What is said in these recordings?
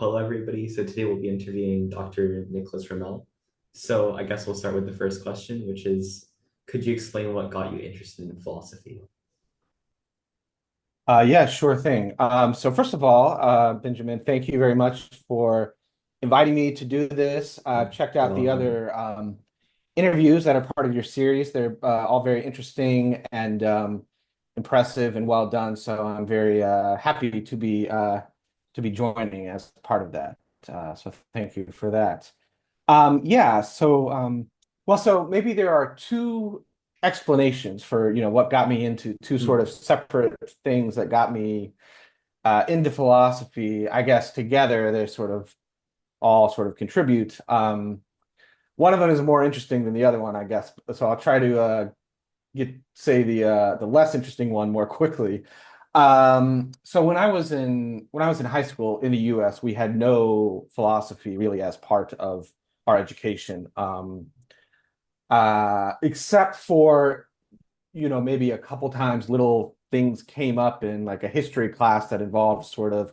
Hello, everybody. So today we'll be interviewing Dr. Nicholas Rimell. So I guess we'll start with the first question, which is, could you explain what got you interested in philosophy? Yeah, sure thing. So first of all, Benjamin, thank you very much for inviting me to do this. I've checked You're out the welcome. other interviews that are part of your series. They're all very interesting and impressive and well done. So I'm very happy to be joining as part of that. So thank you for that. Yeah, so so maybe there are two explanations for, what got me into two sort of Mm, separate things that got me into philosophy. I guess together they sort of all sort of contribute. One of them is more interesting than the other one, I guess. So I'll try to say the less interesting one more quickly. So when I was in high school in the US, we had no philosophy really as part of our education, except for maybe a couple times little things came up in like a history class that involved sort of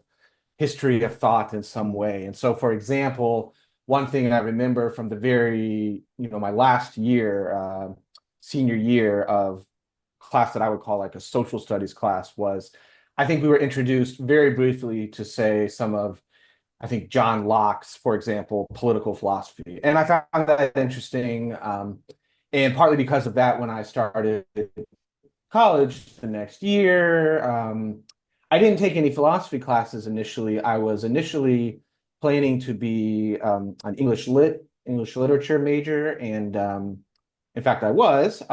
history of thought in some mm, way. And so, for example, one thing I remember from the very, my last year, senior year of class that I would call like a social studies class was, I think we were introduced very briefly to say some of, I think John Locke's, for example, political philosophy. And I found that interesting. And partly because of that, when I started college the next year, I didn't take any philosophy classes initially. I was initially planning to be an English literature major. And in fact, I was.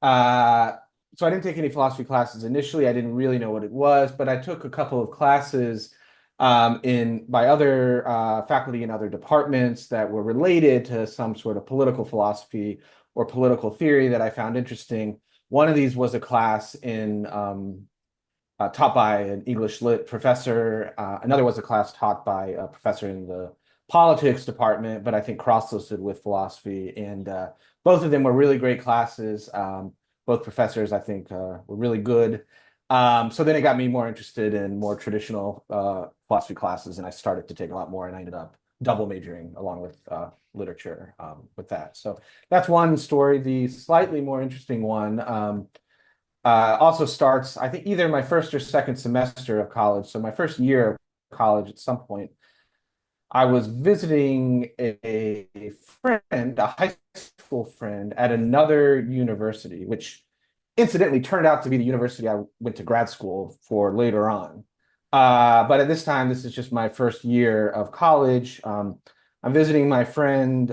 Uh, so I didn't take any philosophy classes initially. I didn't really know what it was, but I took a couple of classes in by other faculty in other departments that were related to some sort of political philosophy or political theory that I found interesting. One of these was a class in taught by an English lit professor. Another was a class taught by a professor in the politics department, but I think cross-listed with philosophy. And both of them were really great classes. Both professors, I think, were really good. So then it got me more interested in more traditional philosophy classes, and I started to take a lot more, and I ended up double majoring along with literature with that. So that's one story. The slightly more interesting one also starts, I think, either my first or second semester of college. So my first year of college, at some point, I was visiting a friend, a high school friend, at another university, which incidentally turned out to be the university I went to grad school for later on. But at this time, this is just my first year of college. I'm visiting my friend.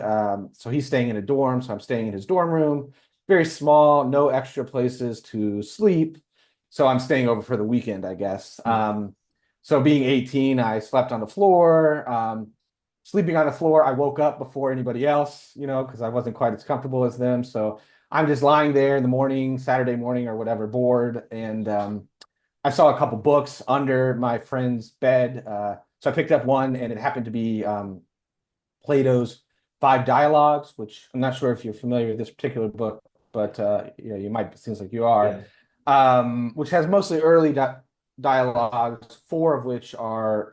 So he's staying in a dorm, so I'm staying in his dorm room. Very small, no extra places to sleep. So I'm staying over for the weekend, I guess. mm. So being 18, I slept on the floor. Sleeping on the floor, I woke up before anybody else, because I wasn't quite as comfortable as them. So I'm just lying there in the morning, Saturday morning or whatever, bored. And I saw a couple books under my friend's bed. So I picked up one, and it happened to be Plato's Five Dialogues, which I'm not sure if you're familiar with this particular book, but you might, it seems like you are, Yeah. which has mostly early dialogues, four of which are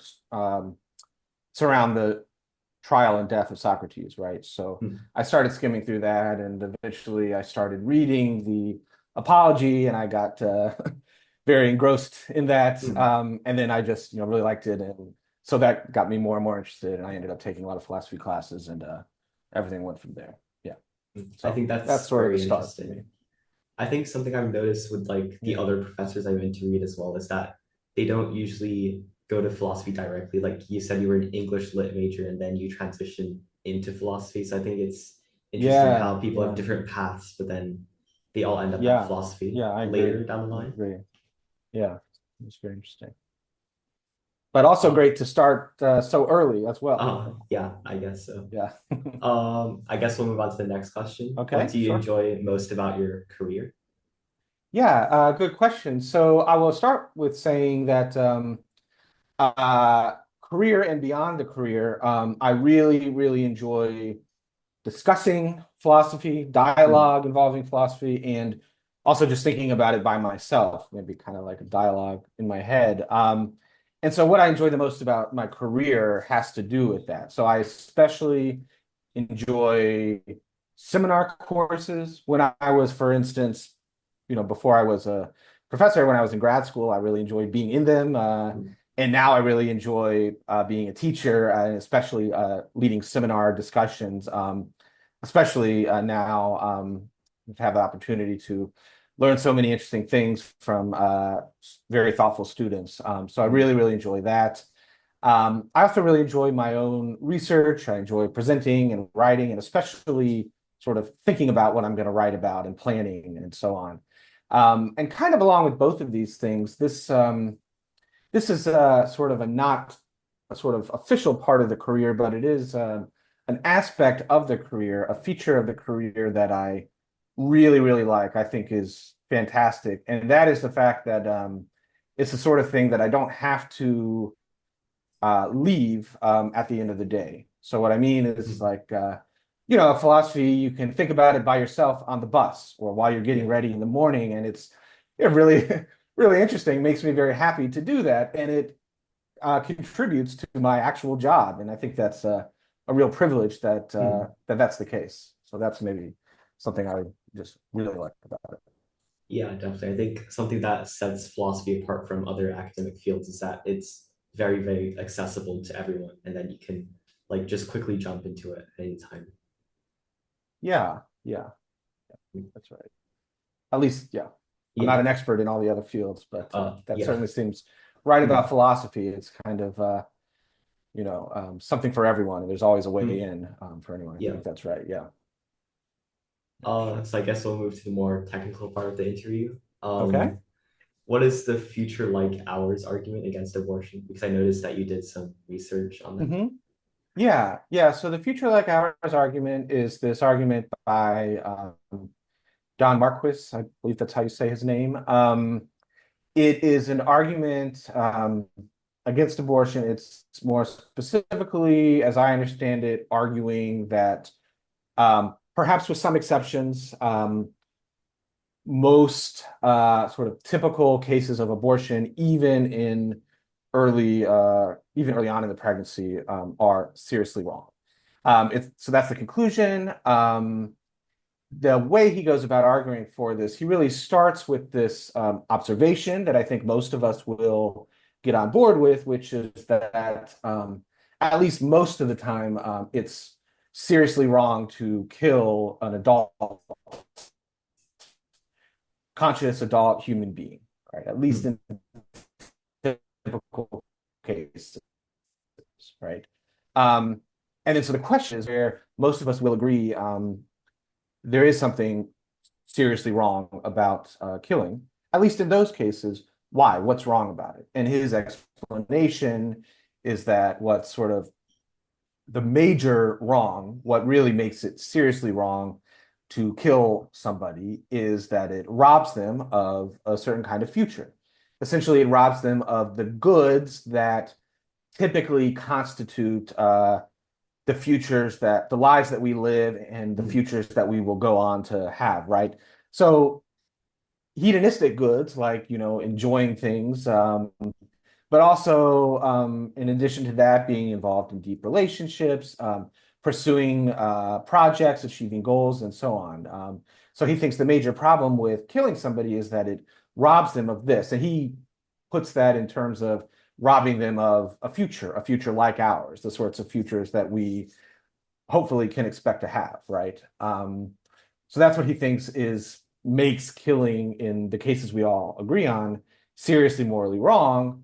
surround the trial and death of Socrates, right? So Mm, I started skimming through that, and eventually I started reading the Apology, and I got very engrossed in that. mm. And then I just, really liked it, and so that got me more and more interested, and I ended up taking a lot of philosophy classes, and everything went from there. Yeah, I so think that's that's sort of the very start for me. interesting. I think something I've noticed with like the Yeah. other professors I've interviewed as well is that they don't usually go to philosophy directly. Like you said, you were an English lit major and then you transitioned into philosophy. So I think it's interesting Yeah, how people have yeah, different paths, but then they all end up at yeah, philosophy yeah. I agree. later down the I line. agree. Yeah, it's very interesting, but also Uh, great to start so early as well. yeah, I guess so. Yeah. I guess we'll move on to the next question. What Okay, do you sure. enjoy most about your career? Yeah, good question. So I will start with saying that career and beyond the career, I really, really enjoy discussing philosophy, Mm, dialogue involving philosophy, and also just thinking about it by myself, maybe kind of like a dialogue in my head. And so what I enjoy the most about my career has to do with that. So I especially enjoy seminar courses. When I was, for instance, before I was a professor, when I was in grad school, I really enjoyed being in them. Mm. And now I really enjoy being a teacher, and especially leading seminar discussions, especially now have the opportunity to learn so many interesting things from very thoughtful students. So I Mm. really, really enjoy that. I also really enjoy my own research. I enjoy presenting and writing, and especially sort of thinking about what I'm going to write about and planning and so on. And kind of along with both of these things, this is sort of a not a sort of official part of the career, but it is an aspect of the career, a feature of the career that I really, really like, I think is fantastic. And that is the fact that it's the sort of thing that I don't have to leave at the end of the day. So what I mean is Mm. like, philosophy, you can think about it by yourself on the bus or while you're getting Yeah. ready in the morning. And it's really, really interesting, makes me very happy to do that. And it contributes to my actual job. And I think that's a real privilege Mm. that's the case. So that's maybe something I just really like about it. Yeah, definitely. I think something that sets philosophy apart from other academic fields is that it's very, very accessible to everyone, and then you can like just quickly jump into it at any time. Yeah, yeah, that's right. At least, yeah. I'm not Yeah. an expert in all the other fields, but that Yeah. certainly seems right about Mm. philosophy. It's kind of something for everyone, and there's always a way Mm. in for anyone. I Yeah. think that's right. Yeah. So I guess we'll move to the more technical part of the interview. Okay. What is the future like hours argument against abortion? Because I noticed that you did some research on that. hmm Yeah, yeah. So the future like ours argument is this argument by Don Marquis. I believe that's how you say his name. It is an argument against abortion. It's more specifically, as I understand it, arguing that perhaps with some exceptions, most sort of typical cases of abortion, even early on in the pregnancy, are seriously wrong. So that's the conclusion. The way he goes about arguing for this, he really starts with this observation that I think most of us will get on board with, which is that at least most of the time, it's seriously wrong to kill an adult, conscious adult human being, right? At least Mm. in typical cases, right? Um, and then so the question is where most of us will agree there is something seriously wrong about killing, at least in those cases. Why? What's wrong about it? And his explanation is that what's sort of the major wrong, what really makes it seriously wrong to kill somebody is that it robs them of a certain kind of future. Essentially, it robs them of the goods that typically constitute the lives that we live and the Mm. futures that we will go on to have, right? So hedonistic goods like, enjoying things, but also, in addition to that, being involved in deep relationships, pursuing projects, achieving goals, and so on. So he thinks the major problem with killing somebody is that it robs them of this. And he puts that in terms of robbing them of a future like ours, the sorts of futures that we hopefully can expect to have, right? So that's what he thinks is makes killing in the cases we all agree on seriously morally wrong.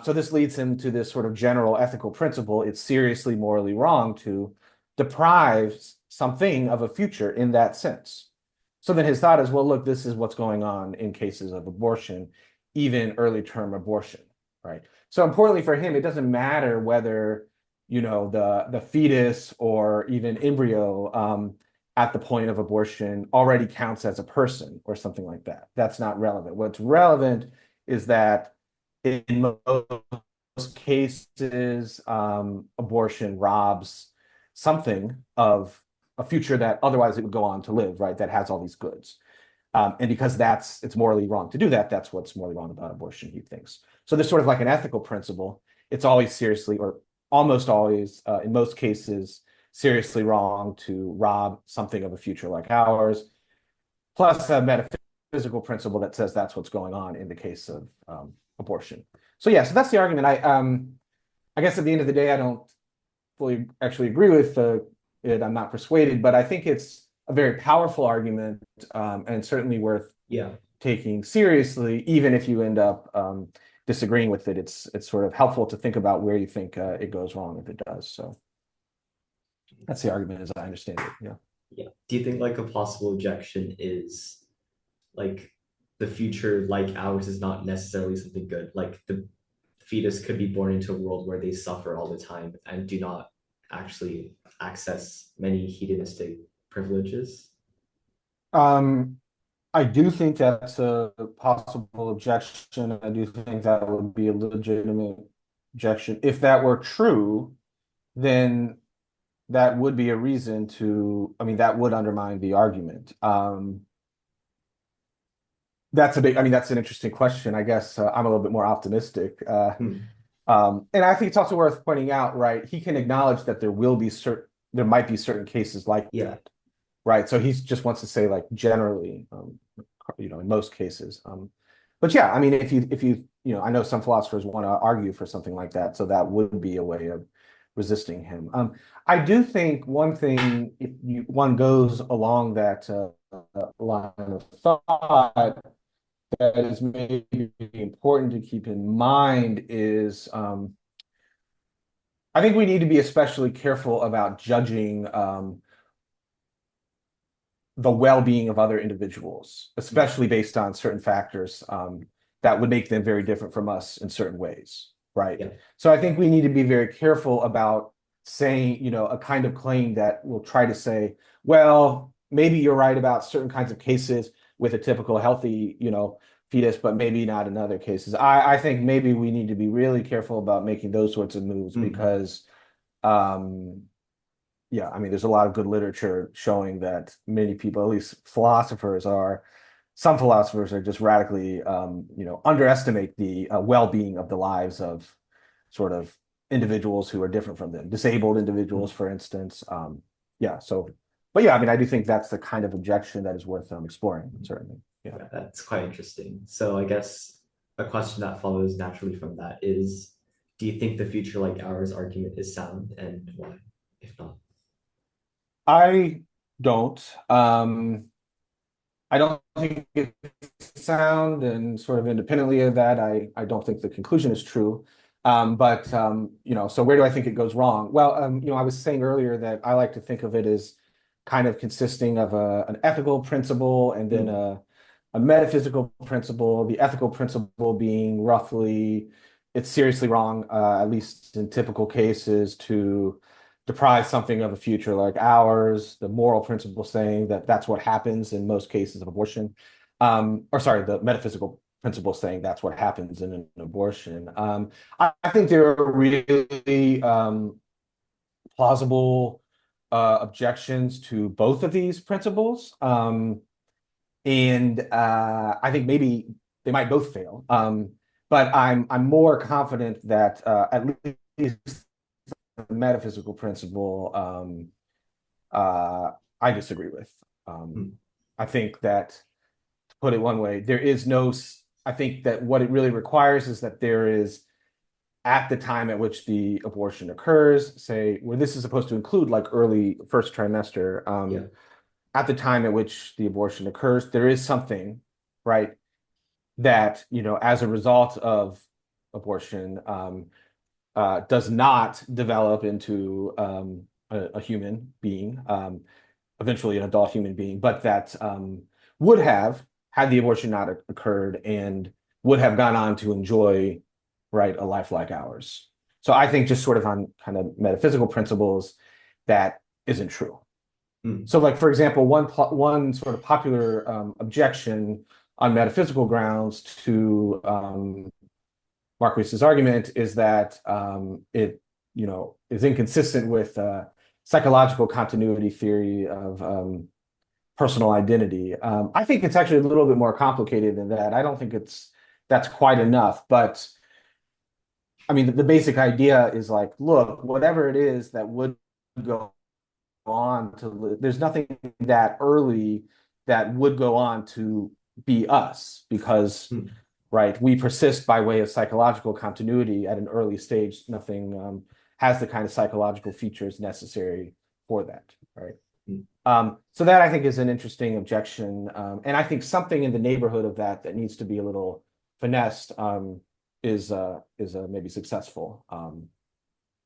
So this leads him to this sort of general ethical principle. It's seriously morally wrong to deprive something of a future in that sense. So then his thought is, well, look, this is what's going on in cases of abortion, even early term abortion, right? So importantly for him, it doesn't matter whether, the fetus or even embryo at the point of abortion already counts as a person or something like that. That's not relevant. What's relevant is that in most cases, abortion robs something of a future that otherwise it would go on to live, right? That has all these goods. And because it's morally wrong to do that, that's what's morally wrong about abortion, he thinks. So there's sort of like an ethical principle. It's always seriously, or almost always, in most cases, seriously wrong to rob something of a future like ours, plus a metaphysical principle that says that's what's going on in the case of abortion. So yeah, so that's the argument. I guess at the end of the day, I don't fully actually agree with it. I'm not persuaded, but I think it's a very powerful argument, and certainly worth Yeah. taking seriously, even if you end up disagreeing with it. It's sort of helpful to think about where you think it goes wrong if it does. So that's the argument as I understand it. Yeah. Yeah. Do you think like a possible objection is like the future like ours is not necessarily something good? Like the fetus could be born into a world where they suffer all the time and do not actually access many hedonistic privileges. Um, I do think that's a possible objection. I do think that would be a legitimate objection. If that were true, then that would be a reason to, I mean, that would undermine the argument. I mean, that's an interesting question. I guess I'm a little bit more optimistic. Hmm. And I think it's also worth pointing out, right? He can acknowledge that there might be certain cases like Yeah. that, right? So he just wants to say, like, generally, in most cases. But yeah, I mean, I know some philosophers want to argue for something like that, so that would be a way of resisting him. I do think one thing, if one goes along that line of thought, that is maybe important to keep in mind is I think we need to be especially careful about judging the well-being of other individuals, especially based on certain factors that would make them very different from us in certain ways, right? Yeah. So I think we need to be very careful about saying, a kind of claim that will try to say, well, maybe you're right about certain kinds of cases with a typical healthy, fetus, but maybe not in other cases. I think maybe we need to be really careful about making those sorts of moves Mhm. because um, yeah, I mean, there's a lot of good literature showing that many people, at least some philosophers are just radically, underestimate the well-being of the lives of sort of individuals who are different from them, disabled individuals, Mhm. for instance. Yeah, but yeah, I mean, I do think that's the kind of objection that is worth exploring, certainly. Yeah. Yeah, that's quite interesting. So I guess a question that follows naturally from that is, do you think the future like ours argument is sound and why, if not? I don't. I don't think it's sound, and sort of independently of that, I don't think the conclusion is true. But so where do I think it goes wrong? Well, I was saying earlier that I like to think of it as kind of consisting of an ethical principle and then Mm. a metaphysical principle. The ethical principle being roughly, it's seriously wrong, at least in typical cases, to deprive something of a future like ours. The moral principle saying that that's what happens in most cases of abortion. Or sorry, the metaphysical principle saying that's what happens in an abortion. I think there are really plausible objections to both of these principles. And I think maybe they might both fail. But I'm more confident that at least the metaphysical principle I disagree with. Um, Mm. I think that, to put it one way, I think that what it really requires is that there is, at the time at which the abortion occurs, say, where this is supposed to include like early first trimester, Yeah. at the time at which the abortion occurs, there is something, right, that, as a result of abortion, does not develop into a human being, eventually an adult human being, but that would have, had the abortion not occurred, and would have gone on to enjoy, right, a life like ours. So I think just sort of on kind of metaphysical principles, that isn't true. Mm. So, like, for example, one sort of popular objection on metaphysical grounds to Marquis's argument is that it, is inconsistent with psychological continuity theory of personal identity. I think it's actually a little bit more complicated than that. I don't think that's quite enough, but I mean, the basic idea is like, look, whatever it is that would go on to live, there's nothing that early that would go on to be us because, Hmm. right, we persist by way of psychological continuity at an early stage. Nothing has the kind of psychological features necessary for that, right? Hmm. So that I think is an interesting objection, and I think something in the neighborhood of that that needs to be a little finessed is maybe successful.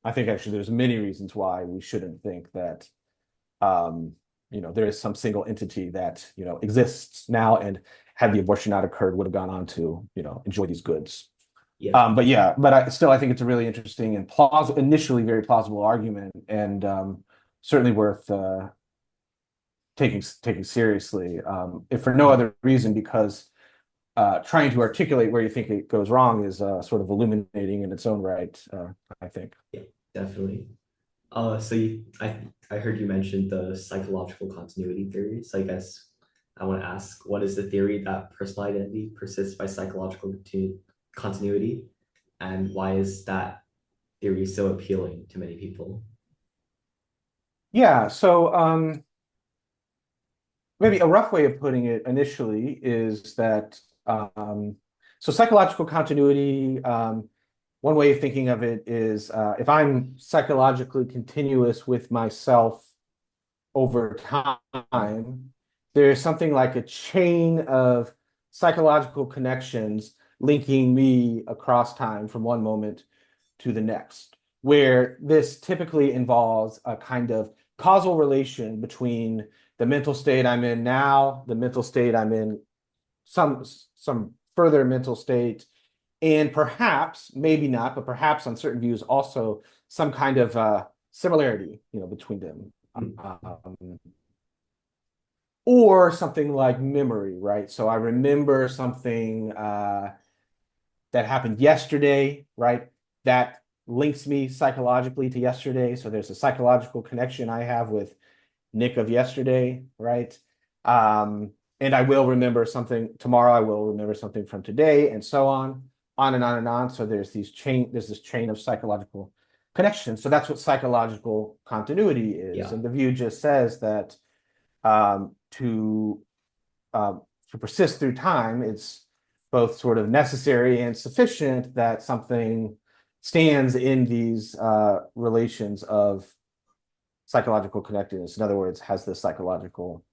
I think actually there's many reasons why we shouldn't think that um, there is some single entity that exists now and had the abortion not occurred would have gone on to enjoy these goods. Yeah. But yeah, but I think it's a really interesting and plausible, initially very plausible argument, and certainly worth taking seriously, if for no Hmm. other reason because trying to articulate where you think it goes wrong is sort of illuminating in its own right, I think. Yeah, definitely. So I heard you mentioned the psychological continuity theory. So I guess I want to ask, what is the theory that personal identity persists by psychological continuity, and why is that theory so appealing to many people? Yeah, so maybe a rough way of putting it initially is that so psychological continuity, one way of thinking of it is if I'm psychologically continuous with myself over time, there's something like a chain of psychological connections linking me across time from one moment to the next, where this typically involves a kind of causal relation between the mental state I'm in now, the mental state I'm in, some further mental state, and perhaps, maybe not, but perhaps on certain views also some kind of similarity, between them. Hmm. Or something like memory, right? So I remember something that happened yesterday, right? That links me psychologically to yesterday. So there's a psychological connection I have with Nick of yesterday, right? Um, and I will remember something tomorrow. I will remember something from today, and so on and on and on. So there's this chain of psychological connections. So that's what psychological continuity is. Yeah. And the view just says that um, to uh, to persist through time, it's both sort of necessary and sufficient that something stands in these relations of psychological connectedness. In other words, has this psychological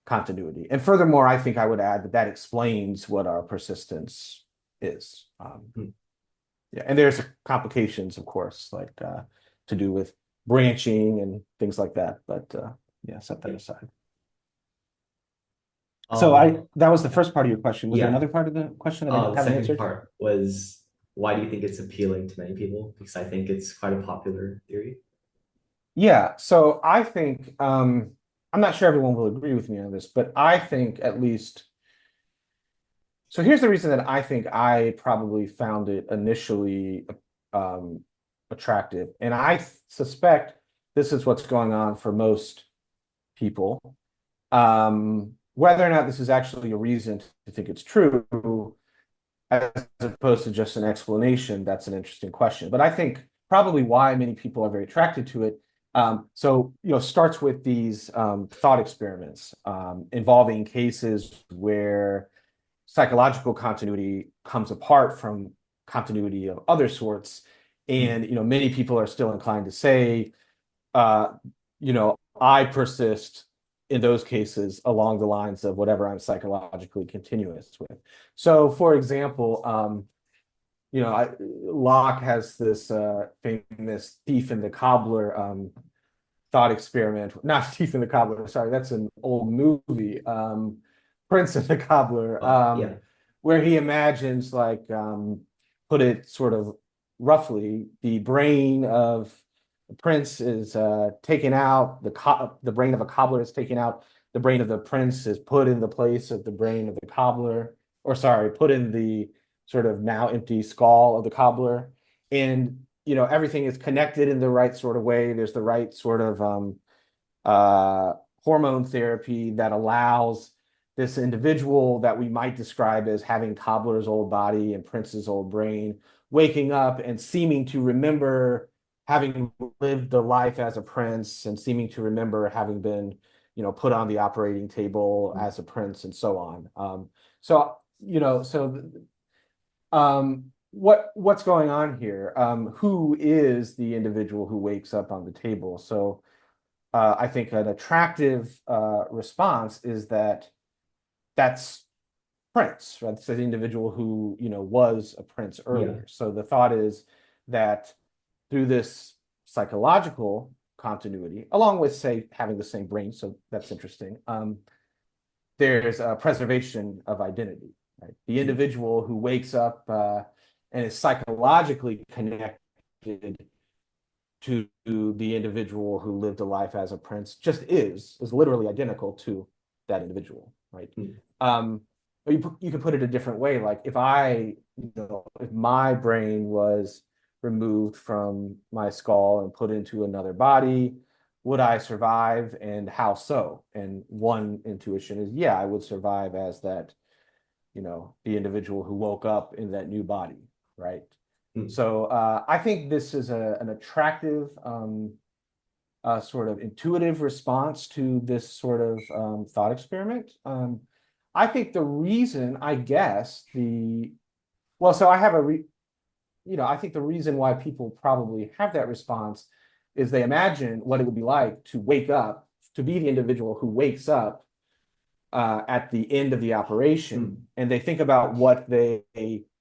continuity. And furthermore, I think I would add that that explains what our persistence is. Hmm. Yeah, and there's complications, of course, like to do with branching and things like that. But yeah, set that Yeah. aside. So Um, that was the first part of your question. Was there yeah. another part of the question that I The haven't second answered? part was, why do you think it's appealing to many people? Because I think it's quite a popular theory. Yeah, so I think I'm not sure everyone will agree with me on this, but I think at least so here's the reason that I think I probably found it initially um attractive. And I suspect this is what's going on for most people. Whether or not this is actually a reason to think it's true, as opposed to just an explanation, that's an interesting question. But I think probably why many people are very attracted to it. Starts with these thought experiments involving cases where psychological continuity comes apart from continuity of other sorts. Hmm. And many people are still inclined to say, uh, I persist in those cases along the lines of whatever I'm psychologically continuous with. So, for example, Locke has this famous thief and the cobbler thought experiment. Not thief and the cobbler, sorry, that's an old movie. Prince and the Cobbler, Oh, yeah. where he imagines, like, put it sort of roughly, the brain of the prince is taken out, the brain of a cobbler is taken out, the brain of the prince is put in the place of the brain of the cobbler, or sorry, put in the sort of now empty skull of the cobbler. And everything is connected in the right sort of way. There's the right sort of uh, hormone therapy that allows this individual that we might describe as having cobbler's old body and Prince's old brain waking up and seeming to remember having lived a life as a prince and seeming to remember having been, put on the operating table as a prince and so on. So, what's going on here? Who is the individual who wakes up on the table? So, I think an attractive response is that that's Prince, right? It's the individual who, was a prince Yeah. earlier. So the thought is that through this psychological continuity, along with, say, having the same brain, so that's interesting, there's a preservation of identity, right? The individual who wakes up and is psychologically connected to the individual who lived a life as a prince just is literally identical to that individual, right? Mm. Or you could put it a different way, like if my brain was removed from my skull and put into another body, would I survive and how so? And one intuition is, yeah, I would survive as that, the individual who woke up in that new body, right? Mm. So I think this is an attractive sort of intuitive response to this sort of thought experiment. I think the reason, I guess, so I have I think the reason why people probably have that response is they imagine what it would be like to wake up, to be the individual who wakes up at the end of the operation, and they think about what they,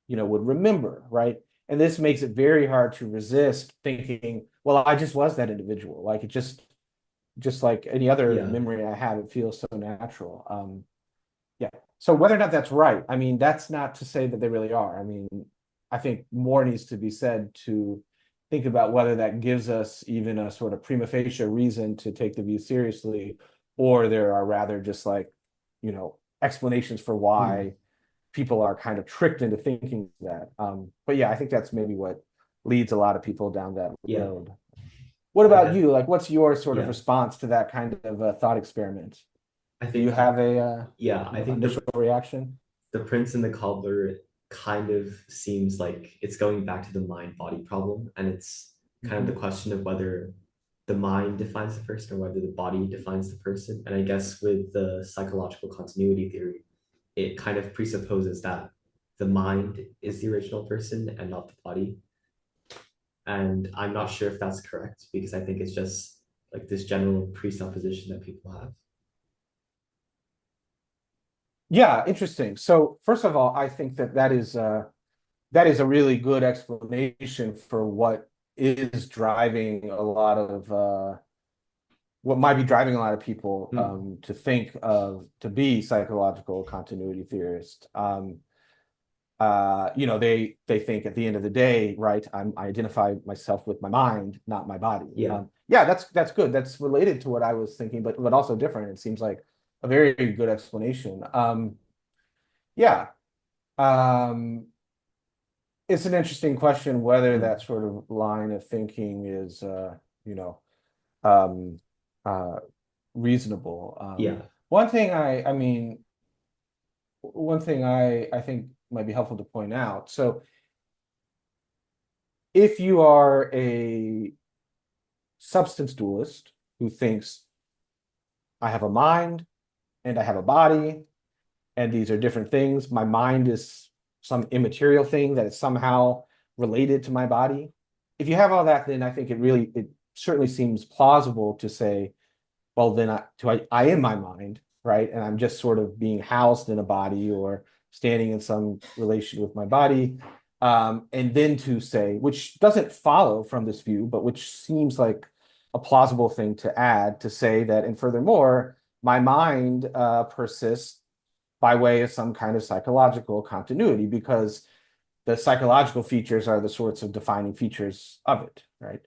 would remember, right? And this makes it very hard to resist thinking, well, I just was that individual. Like it just like any other Yeah. memory I have, it feels so natural. Yeah. So whether or not that's right, I mean, that's not to say that they really are. I mean, I think more needs to be said to think about whether that gives us even a sort of prima facie reason to take the view seriously, or there are rather just like, explanations for Mm. why people are kind of tricked into thinking that. But yeah, I think that's maybe what leads a lot of people down that Yeah. road. What I about guess, you? Like, what's your sort of yeah. response to that kind of thought experiment? I Do you think have a yeah, I think initial reaction? the prince and the cobbler kind of seems like it's going back to the mind body problem, and it's kind of the Mhm. question of whether the mind defines the person or whether the body defines the person. And I guess with the psychological continuity theory, it kind of presupposes that the mind is the original person and not the body. And I'm not sure if that's correct because I think it's just like this general presupposition that people have. Yeah, interesting. So first of all, I think that is a really good explanation for what is driving a lot of what might be driving a lot of people Hmm. to think of to be psychological continuity theorists. They think at the end of the day, right? I identify myself with my mind, not my body. Yeah. Yeah, that's good. That's related to what I was thinking, but also different. It seems like a very good explanation. Yeah. Um, it's an interesting question whether Hmm. that sort of line of thinking is you know, um uh reasonable. Yeah. One thing I mean, one thing I think might be helpful to point out. So if you are a substance dualist who thinks I have a mind and I have a body and these are different things, my mind is some immaterial thing that is somehow related to my body. If you have all that, then I think it certainly seems plausible to say, well, then I am my mind, right? And I'm just sort of being housed in a body or standing in some relation with my body. And then to say, which doesn't follow from this view, but which seems like a plausible thing to add, to say that, and furthermore, my mind persists by way of some kind of psychological continuity, because the psychological features are the sorts of defining features of it, right?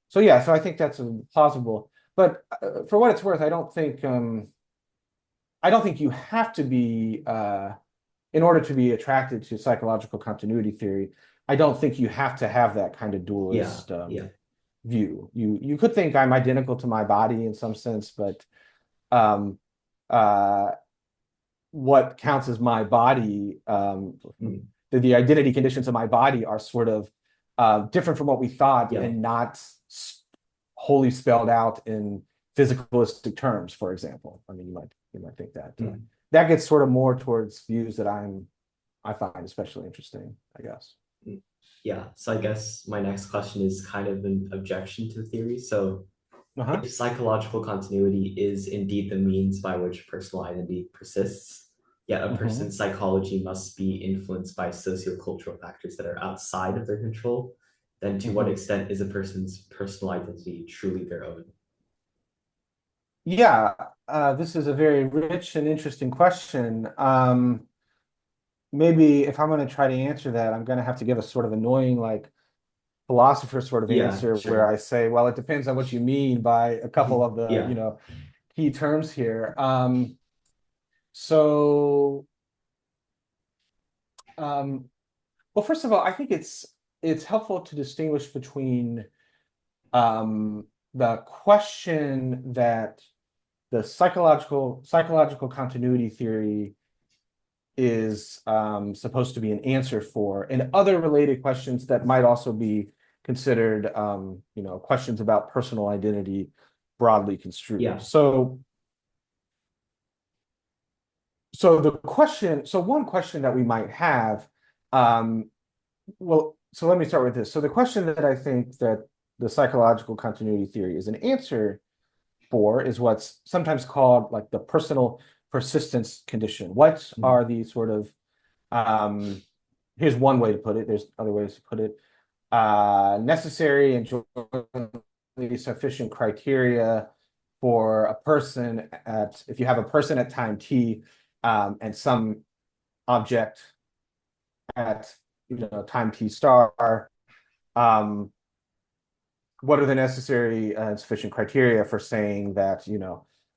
So yeah, so I think that's plausible. But for what it's worth, I don't think you have to be in order to be attracted to psychological continuity theory. I don't think you have to have that kind of Yeah. dualist Yeah. view. You could think I'm identical to my body in some sense, but um, uh, what counts as my body Hmm. the identity conditions of my body are sort of different from what we thought Yeah. and not wholly spelled out in physicalistic terms, for example. I mean, you might think that that gets sort of more towards views that I find especially interesting, I guess. Yeah. So I guess my next question is kind of an objection to the theory. So Uh-huh. if psychological continuity is indeed the means by which personal identity persists, yet a Mm-hmm. person's psychology must be influenced by sociocultural factors that are outside of their control, then to what Mm-hmm. extent is a person's personal identity truly their own? Yeah, this is a very rich and interesting question. Maybe if I'm going to try to answer that, I'm going to have to give a sort of annoying, like philosopher sort of Yeah, answer where sure. I say, well, it depends on what you mean by a couple of the, Yeah. key terms here. So, um, well, first of all, I think it's helpful to distinguish between the question that the psychological continuity theory is supposed to be an answer for, and other related questions that might also be considered, questions about personal identity broadly construed. Yeah. So one question that we might have, um, well, so let me start with this. So the question that I think that the psychological continuity theory is an answer for is what's sometimes called like the personal persistence condition. What Mm. are the sort of um, here's one way to put it. There's other ways to put it. Necessary and jointly sufficient criteria for a person at if you have a person at time t and some object at time t star. Um, what are the necessary and sufficient criteria for saying that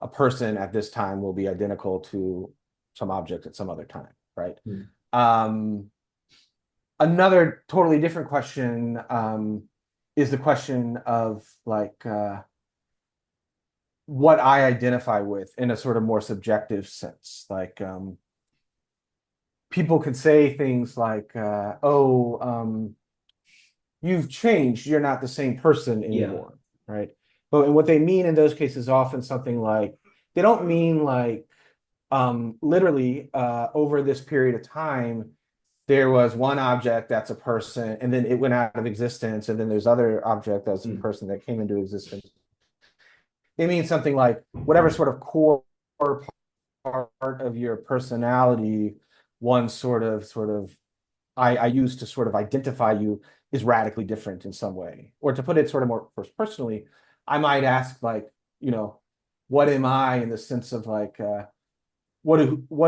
a person at this time will be identical to some object at some other time, right? Mm. Um, Another totally different question is the question of like what I identify with in a sort of more subjective sense. Like people could say things like, "Oh, you've changed. You're not the same person Yeah. anymore," right? But what they mean in those cases often something like they don't mean like literally over this period of time there was one object that's a person and then it went out of existence and then there's other object that's a Mm. person that came into existence. It means something like whatever sort of core part of your personality, one sort of I use to sort of identify you is radically different in some way. Or to put it sort of more personally, I might ask like, what am I in the sense of like what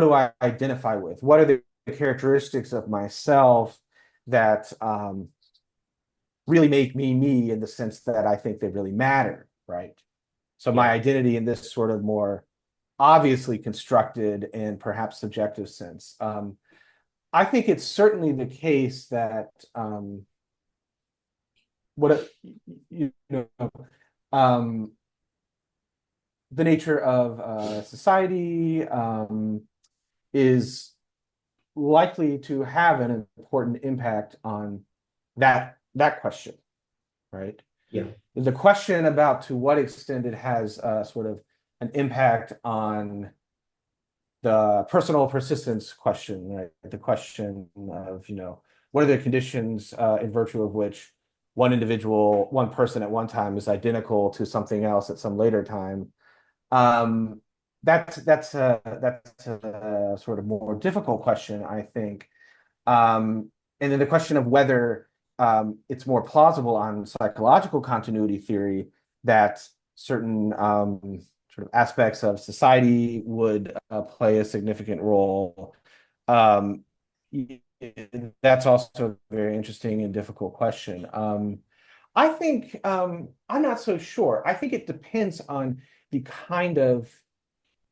do I identify with? What are the characteristics of myself that really make me me in the sense that I think they really matter, right? So my Yeah. identity in this sort of more obviously constructed and perhaps subjective sense. I think it's certainly the case that what you know um, the nature of society is likely to have an important impact on that question, right? Yeah. The question about to what extent it has sort of an impact on the personal persistence question, right? The question of, what are the conditions in virtue of which one person at one time is identical to something else at some later time. Um, that's a sort of more difficult question, I think. And then the question of whether it's more plausible on psychological continuity theory that certain sort of aspects of society would play a significant role. Um, that's also a very interesting and difficult question. I think I'm not so sure. I think it depends on the kind of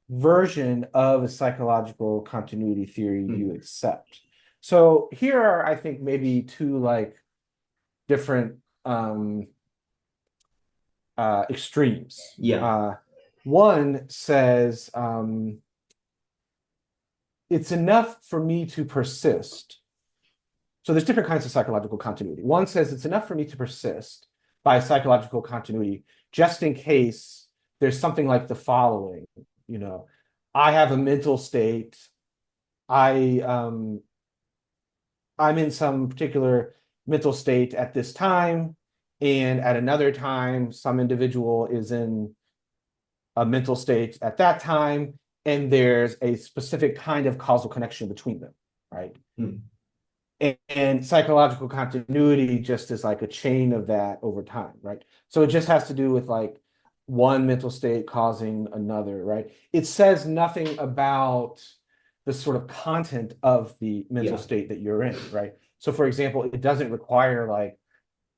version of a psychological continuity theory you Mm. accept. So here are, I think, maybe two like different extremes. Yeah. One says it's enough for me to persist so there's different kinds of psychological continuity. One says it's enough for me to persist by psychological continuity, just in case there's something like the following, you know, I have a mental state. I I'm in some particular mental state at this time, and at another time, some individual is in a mental state at that time, and there's a specific kind of causal connection between them, right? Mm. And psychological continuity just is like a chain of that over time, right? So it just has to do with like one mental state causing another, right? It says nothing about the sort of content of the mental Yeah. state that you're in, right? So for example, it doesn't require like,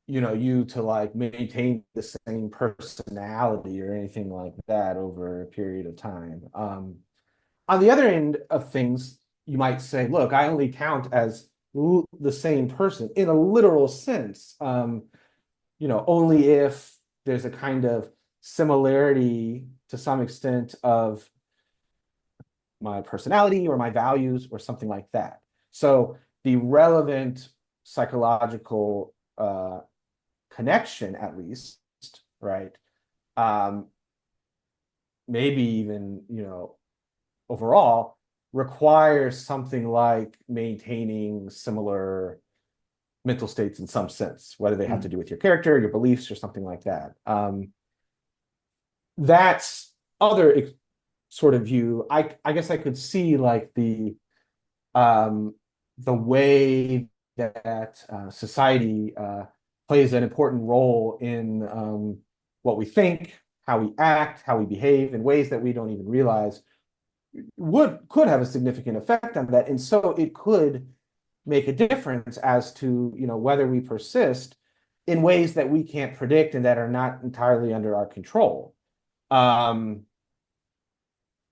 you know, you to like maintain the same personality or anything like that over a period of time. On the other end of things, you might say, look, I only count as the same person in a literal sense, you know, only if there's a kind of similarity to some extent of my personality or my values or something like that. So the relevant psychological connection, at least, right? Um, maybe even, you know, overall requires something like maintaining similar mental states in some sense, whether they have to Mm. do with your character, your beliefs, or something like that. That's other sort of view. I guess I could see like um, the way that society plays an important role in what we think, how we act, how we behave in ways that we don't even realize could have a significant effect on that. And so it could make a difference as to, you know, whether we persist in ways that we can't predict and that are not entirely under our control. Um,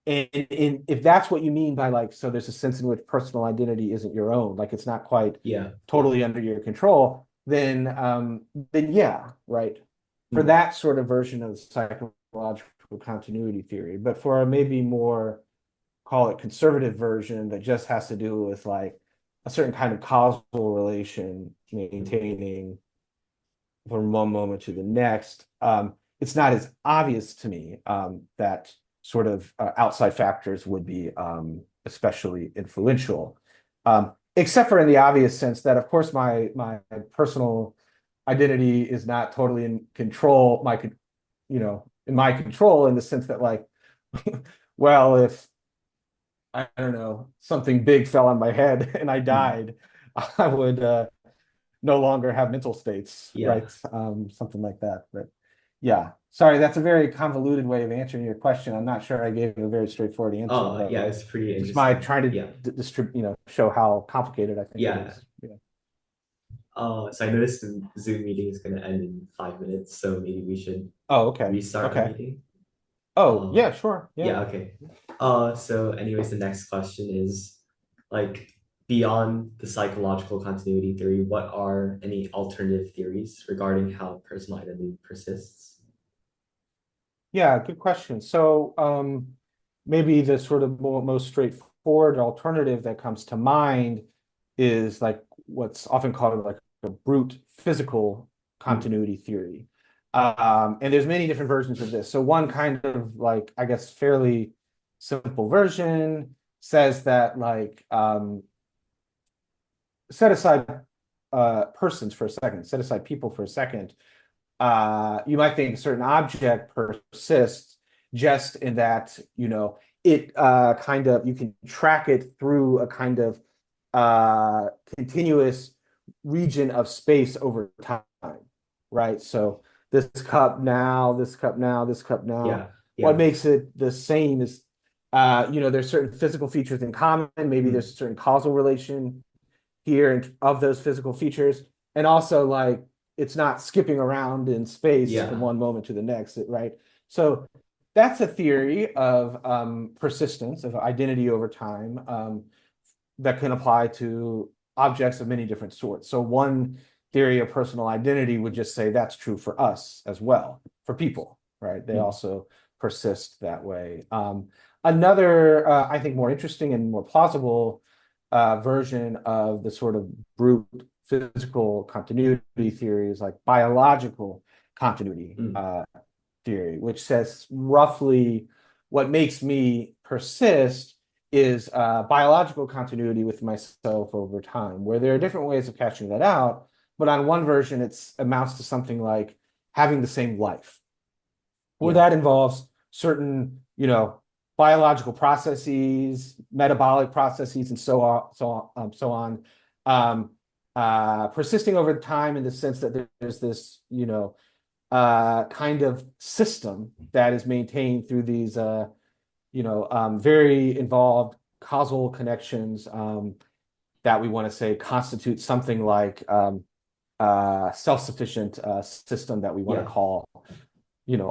and if that's what you mean by like, so there's a sense in which personal identity isn't your own, like it's not quite Yeah. totally under your control, then yeah, right. For Mm. that sort of version of psychological continuity theory, but for a maybe more, call it conservative version that just has to do with like a certain kind of causal relation Mm. maintaining from one moment to the next, it's not as obvious to me that sort of outside factors would be especially influential, except for in the obvious sense that, of course, my personal identity is not totally in control. You know, in my control in the sense that, like, well, if I don't know, something big fell on my head and I Mm. died, I would no longer have mental states, Yeah. right? Something like that. But yeah, sorry, that's a very convoluted way of answering your question. I'm not sure I gave a very straightforward answer, Oh, yeah, but it's pretty just my interesting. trying Yeah. to distribute, you know, show how complicated I think it Yeah. is. Yeah. So I noticed the Zoom meeting is going to end in 5 minutes, so maybe we should Oh, okay. restart our Okay. meeting. Oh, Uh, yeah, sure. Yeah. yeah, okay. So anyways, the next question is like beyond the psychological continuity theory, what are any alternative theories regarding how personal identity persists? Yeah, good question. So, maybe the sort of most straightforward alternative that comes to mind is like what's often called like a brute physical Mm. continuity theory. And there's many different versions of this. So one kind of like, I guess, fairly simple version says that like set aside persons for a second, set aside people for a second. You might think a certain object persists just in that, you know, it kind of, you can track it through a kind of continuous region of space over time, right? So this cup now, this cup now, this cup now. Yeah, What yeah. makes it the same is, you know, there's certain physical features in common. Maybe there's Mm. a certain causal relation here and of those physical features, and also like it's not skipping around in space from Yeah. one moment to the next, right? So that's a theory of persistence of identity over time, that can apply to objects of many different sorts. So one theory of personal identity would just say that's true for us as well, for people, right? They Mm. also persist that way. Another, I think, more interesting and more plausible version of the sort of brute physical continuity theories like biological continuity Mm. theory, which says roughly what makes me persist is biological continuity with myself over time, where there are different ways of catching that out. But on one version, it amounts to something like having the same life, where Yeah. that involves certain, biological processes, metabolic processes, and so on, persisting over time in the sense that there's this, kind of system that is maintained through these, very involved causal connections that we want to say constitute something like self-sufficient system that we want to Yeah. call,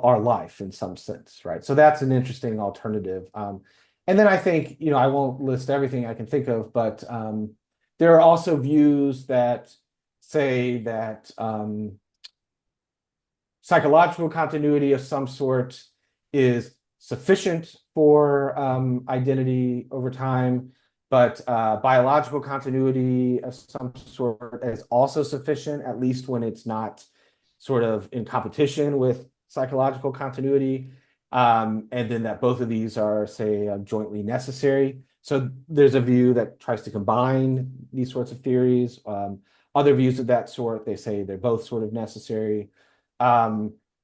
our life in some sense, right? So that's an interesting alternative. And then I think, I won't list everything I can think of, but there are also views that say that psychological continuity of some sort is sufficient for identity over time, but biological continuity of some sort is also sufficient, at least when it's not sort of in competition with psychological continuity. And then that both of these are, say, jointly necessary. So there's a view that tries to combine these sorts of theories. Other views of that sort, they say they're both sort of necessary.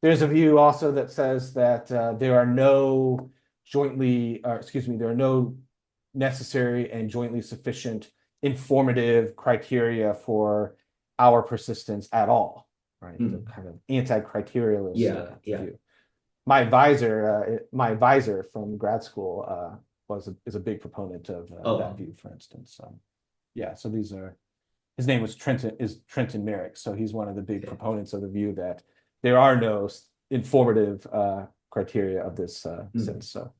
There's a view also that says that there are no there are no necessary and jointly sufficient informative criteria for our persistence at all, right? The Mm. kind of anti-criterialist Yeah. Yeah. view. My advisor from grad school is a big proponent of that Oh, view, for instance. Yeah, so his name was Trenton Merrick. So he's one of the big okay. proponents of the view that there are no informative criteria of this Mm. sense. So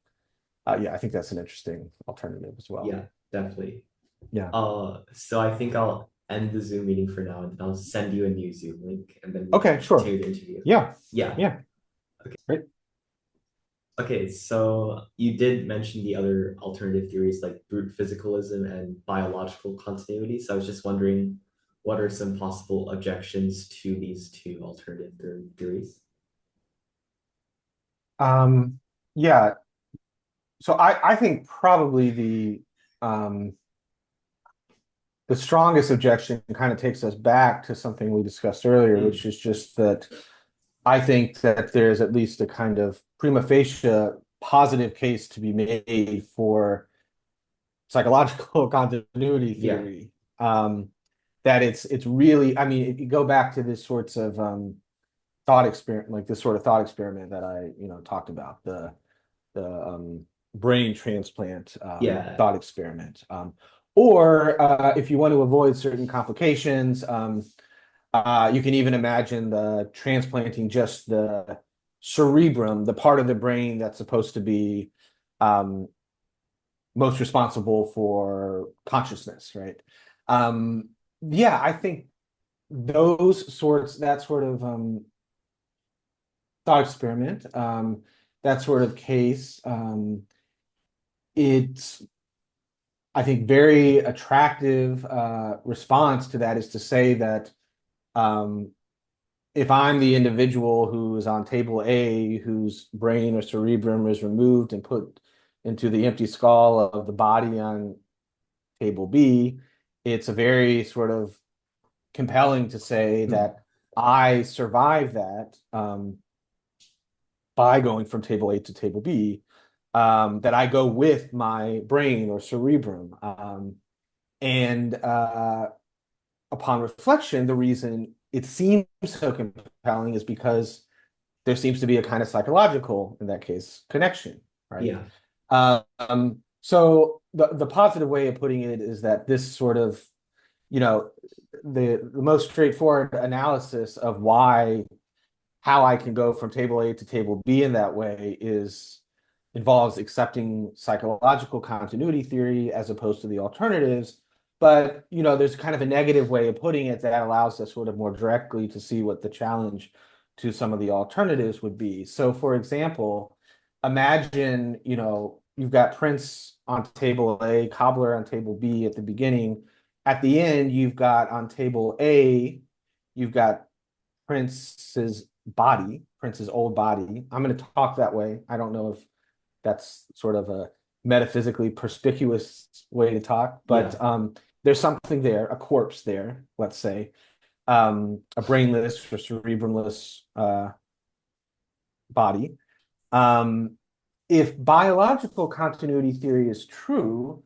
yeah, I think that's an interesting alternative as well. Yeah, definitely. Yeah. So I think I'll end the Zoom meeting for now, and then I'll send you a new Zoom link, and then we Okay, can sure. continue the interview. Yeah. Yeah. Yeah. Okay. Great. Okay, so you did mention the other alternative theories like brute physicalism and biological continuity. So I was just wondering, what are some possible objections to these two alternative theories? Um, yeah. So I think probably the strongest objection kind of takes us back to something we discussed earlier, Mm. which is just that I think that there's at least a kind of prima facie positive case to be made for psychological continuity Yeah. theory. That it's really, I mean, if you go back to this sorts of thought experiment, like this sort of thought experiment that I, talked about, the brain transplant Yeah. thought experiment. Or if you want to avoid certain complications, you can even imagine the transplanting just the cerebrum, the part of the brain that's supposed to be um, most responsible for consciousness, right? Yeah, I think that sort of thought experiment, that sort of case, it's I think very attractive response to that is to say that um, if I'm the individual who is on table A, whose brain or cerebrum is removed and put into the empty skull of the body on table B, it's a very sort of compelling to say Mm. that I survive that by going from table A to table B, that I go with my brain or cerebrum. And upon reflection, the reason it seems so compelling is because there seems to be a kind of psychological, in that case, connection, right? Yeah. So the positive way of putting it is that this sort of, you know, the most straightforward analysis of how I can go from table A to table B in that way involves accepting psychological continuity theory as opposed to the alternatives. But there's kind of a negative way of putting it that allows us sort of more directly to see what the challenge to some of the alternatives would be. So, for example, imagine you've got Prince on table A, Cobbler on table B at the beginning. At the end, you've got on table A, you've got Prince's body, Prince's old body. I'm going to talk that way. I don't know if that's sort of a metaphysically perspicuous way to talk, Yeah. but there's something there, a corpse there, let's say, a brainless or cerebrumless body. Um, if biological continuity theory is true,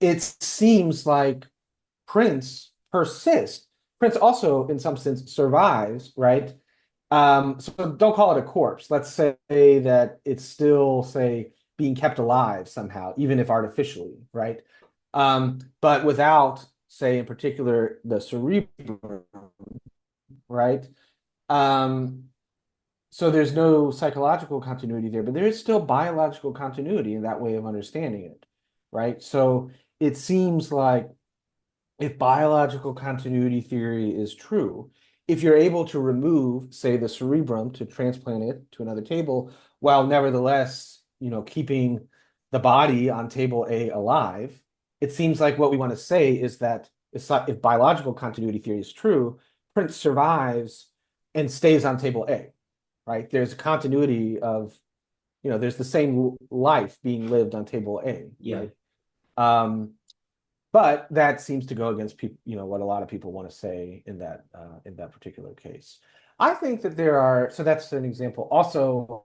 it seems like Prince persists. Prince also, in some sense, survives, right? So don't call it a corpse. Let's say that it's still, say, being kept alive somehow, even if artificially, right? But without, say, in particular, the cerebrum, right? Um, so there's no psychological continuity there, but there is still biological continuity in that way of understanding it, right? So it seems like if biological continuity theory is true, if you're able to remove, say, the cerebrum to transplant it to another table, while nevertheless, keeping the body on table A alive, it seems like what we want to say is that if biological continuity theory is true, Prince survives and stays on table A, right? There's a continuity of, there's the same life being lived on table A, Yeah. right? But that seems to go against people, what a lot of people want to say in that particular case. I think that there are, so that's an example. Also,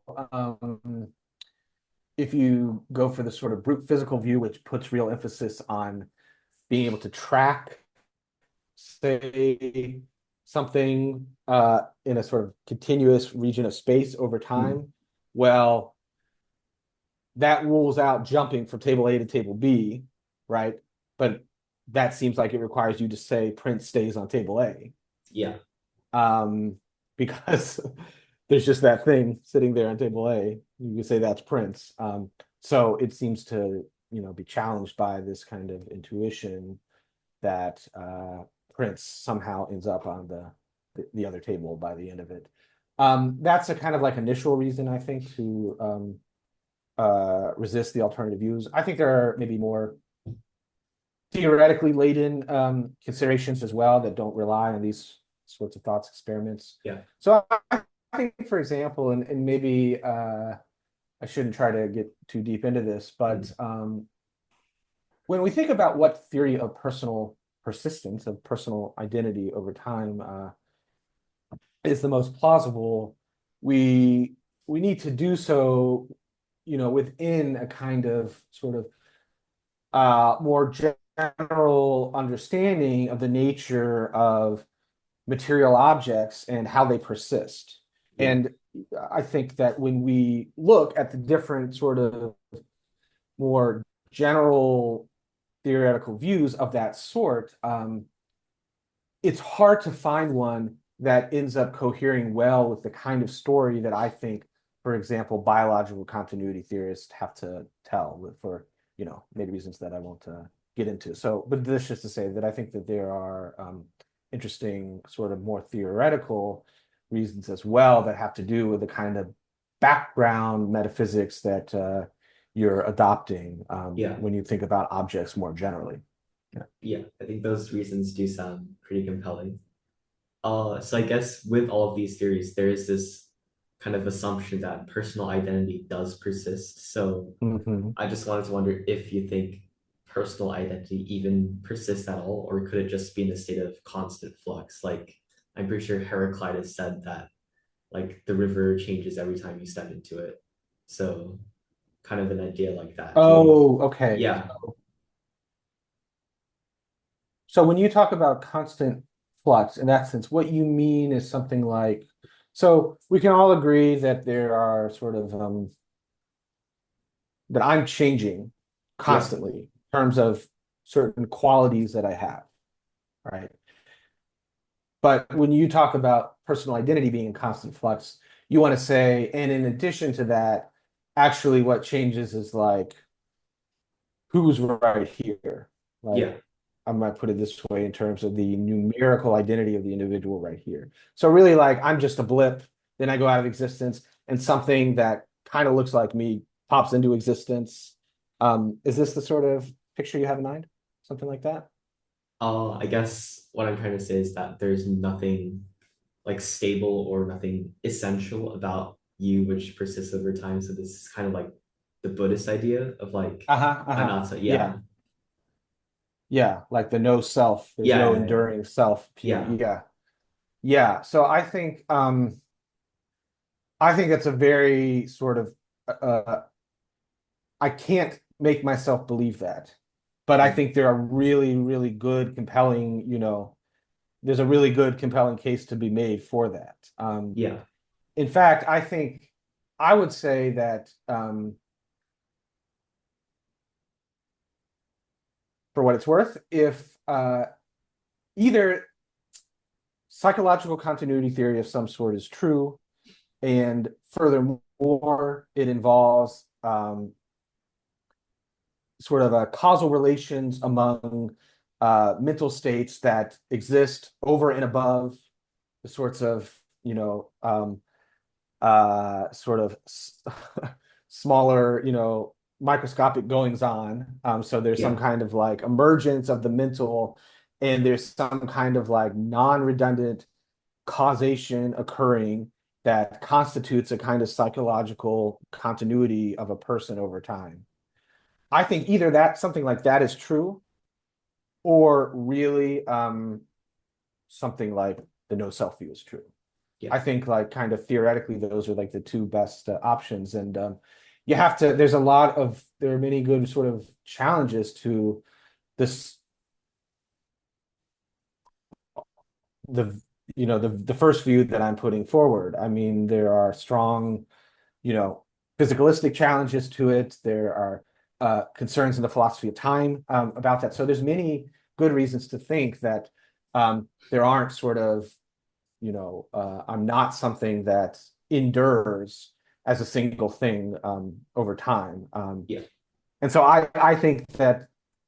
if you go for the sort of brute physical view, which puts real emphasis on being able to track, say, something in a sort of continuous region of space over Mm. time, well, that rules out jumping from table A to table B, right? But that seems like it requires you to say Prince stays on table A, Yeah. um, because there's just that thing sitting there on table A. You can say that's Prince. So it seems to, be challenged by this kind of intuition that Prince somehow ends up on the other table by the end of it. That's a kind of like initial reason, I think, to resist the alternative views. I think there are maybe more theoretically laden considerations as well that don't rely on these sorts of thoughts experiments. Yeah. So I think, for example, and maybe I shouldn't try to get too deep into this, but when we think about what theory of personal persistence, of personal identity over time is the most plausible, we need to do so, within a kind of sort of more general understanding of the nature of material objects and how they persist. Yeah. And I think that when we look at the different sort of more general theoretical views of that sort, it's hard to find one that ends up cohering well with the kind of story that I think, for example, biological continuity theorists have to tell for, maybe reasons that I won't get into. So, but this just to say that I think that there are interesting sort of more theoretical reasons as well that have to do with the kind of background metaphysics that you're adopting Yeah. when you think about objects more generally. Yeah. Yeah. I think those reasons do sound pretty compelling. So I guess with all of these theories, there is this kind of assumption that personal identity does persist. So Mhm. I just wanted to wonder if you think personal identity even persists at all, or could it just be in a state of constant flux? Like I'm pretty sure Heraclitus said that like the river changes every time you step into it. So kind of an idea like that. Do you? Oh, okay. Yeah, So when you talk about constant flux, in that sense, what you mean is something like, so we can all agree that there are sort of that I'm changing yeah, constantly in terms of certain qualities that I have, right? But when you talk about personal identity being in constant flux, you want to say, and in addition to that, actually what changes is like who's right here. yeah, Like I might put it this way in terms of the numerical identity of the individual right here. So really like I'm just a blip, then I go out of existence, and something that kind of looks like me pops into existence. Is this the sort of picture you have in mind? Something like that? I guess what I'm trying to say is that there's nothing like stable or nothing essential about you which persists over time. So this is kind of like the Buddhist idea of like Uh-huh, uh-huh. yeah, Yeah. Yeah, like the no self. There's yeah, no yeah, yeah, enduring self. yeah, Yeah. Yeah. So I think it's a very sort of I can't make myself believe that. But I mm, think there are really, really good, compelling, there's a really good, compelling case to be made for that. yeah, In fact, I would say that for what it's worth, if either psychological continuity theory of some sort is true, and furthermore, it involves sort of a causal relations among mental states that exist over and above the sorts of, sort of smaller, microscopic goings on. So there's some yeah, kind of like emergence of the mental, and there's some kind of like non-redundant causation occurring that constitutes a kind of psychological continuity of a person over time. I think either that something like that is true, or really something like the no self view is true. yeah, I think like kind of theoretically those are like the two best options, and you have to. There are many good sort of challenges to this. The the first view that I'm putting forward. I mean, there are strong, you know, physicalistic challenges to it. There are concerns in the philosophy of time about that. So there's many good reasons to think that there aren't sort of, I'm not something that endures as a single thing over time. yeah, And so I think that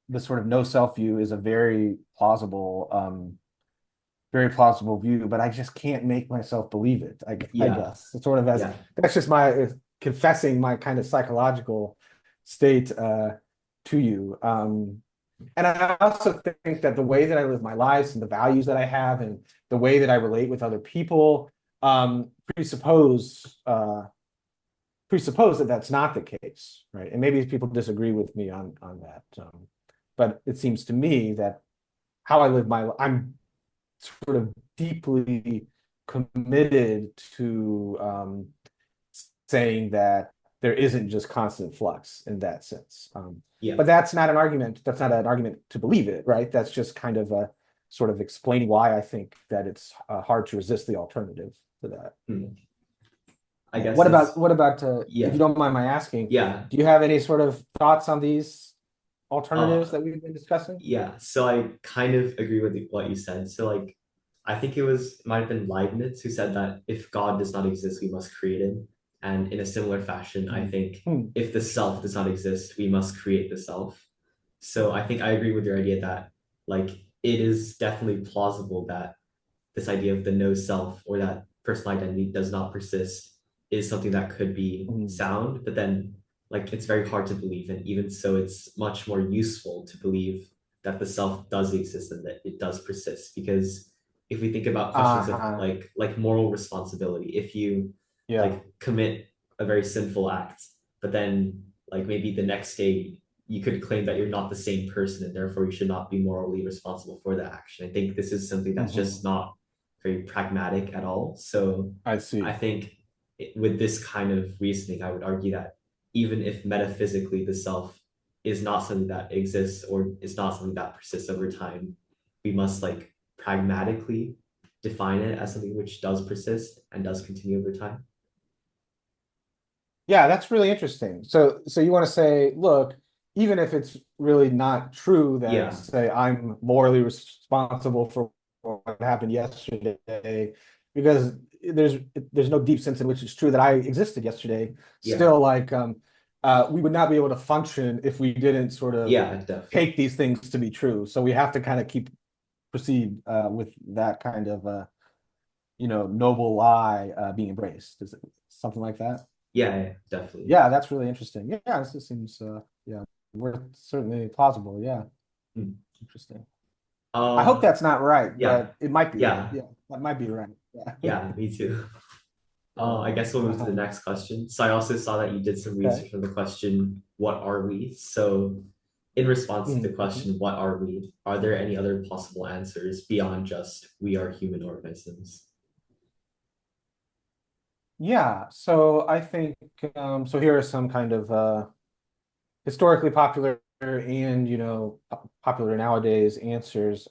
the sort of no self view is a very plausible view, but I just can't make myself believe it. I yeah, guess it's sort of as yeah, that's just my confessing my kind of psychological state to you. And I also think that the way that I live my lives and the values that I have and the way that I relate with other people presuppose presuppose that that's not the case, right? And maybe people disagree with me on that, but it seems to me that how I live my I'm sort of deeply committed to saying that there isn't just constant flux in that sense. yeah. But that's not an argument. That's not an argument to believe it, right? That's just kind of a sort of explaining why I think that it's hard to resist the alternative to that. Hmm. I Yeah. guess it's What about if you yeah, don't mind my asking, yeah. do you have any sort of thoughts on these alternatives Uh, that we've been discussing? yeah. So I kind of agree with what you said. So like, I think it might have been Leibniz who said that if God does not exist, we must create him. And in a similar fashion, I Hmm. think Hmm. if the self does not exist, we must create the self. So I think I agree with your idea that like it is definitely plausible that this idea of the no self or that personal identity does not persist is something that could be Hmm. sound, but then like it's very hard to believe. And even so, it's much more useful to believe that the self does exist and that it does persist. Because if we think about questions of Uh-huh. like moral responsibility, if you Yeah. like commit a very sinful act, but then like maybe the next day you could claim that you're not the same person and therefore you should not be morally responsible for the action. I think this is something that's just Hmm. not very pragmatic at all. So I I see. think with this kind of reasoning, I would argue that even if metaphysically the self is not something that exists or is not something that persists over time, we must like pragmatically define it as something which does persist and does continue over time. Yeah, that's really interesting. So you want to say, look, even if it's really not true that, Yeah, say, I'm morally responsible for what happened yesterday, because there's there's no deep sense in which it's true that I existed yesterday. yeah, Still, like, we would not be able to function if we didn't sort of yeah, definitely. take these things to be true. So we have to kind of proceed with that kind of noble lie being embraced. Is it something like that? Yeah, definitely. Yeah, that's really interesting. Yeah, this seems yeah, worth certainly plausible. Yeah, Hmm. interesting. I hope Uh, that's not right, yeah, but it might be. yeah, Yeah, that might be right. Yeah. yeah, me too. I Uh, guess we'll move to the uh-huh. next question. So I also saw that you did some Okay. research on the question, what are we? So in response to the Mhm. question, what are we? Are there any other possible answers beyond just we are human organisms? Yeah, so I think so here are some kind of historically popular and popular nowadays answers,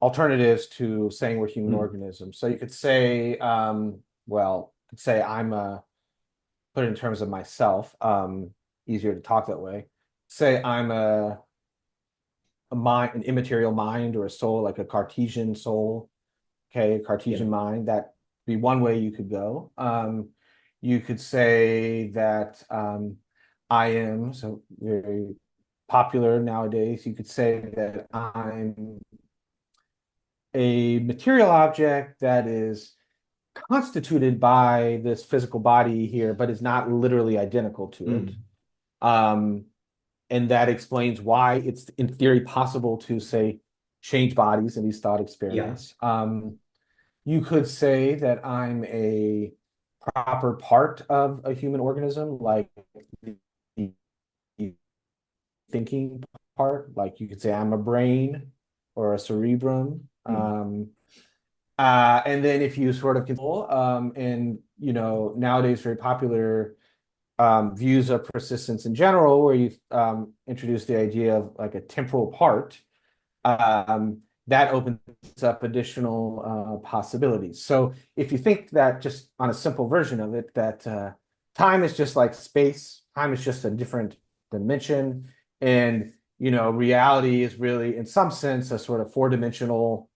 alternatives to saying we're human Hmm, organisms. So you could say, well, could say I'm a put it in terms of myself, easier to talk that way. Say I'm a mind, an immaterial mind or a soul, like a Cartesian soul, okay, yeah. Cartesian mind. That be one way you could go. You could say that I am, so very popular nowadays. You could say that I'm a material object that is constituted by this physical body here, but is not literally identical to it. Hmm, Um, and that explains why it's in theory possible to say change bodies in these thought yeah. experiments. You could say that I'm a proper part of a human organism, like the thinking part. Like you could say I'm a brain or a cerebrum. Hmm, And then if you sort of control, and nowadays very popular views of persistence in general, where you introduce the idea of like a temporal part, that opens up additional possibilities. So if you think that just on a simple version of it, that time is just like space, time is just a different dimension, and reality is really, in some sense, a sort of four-dimensional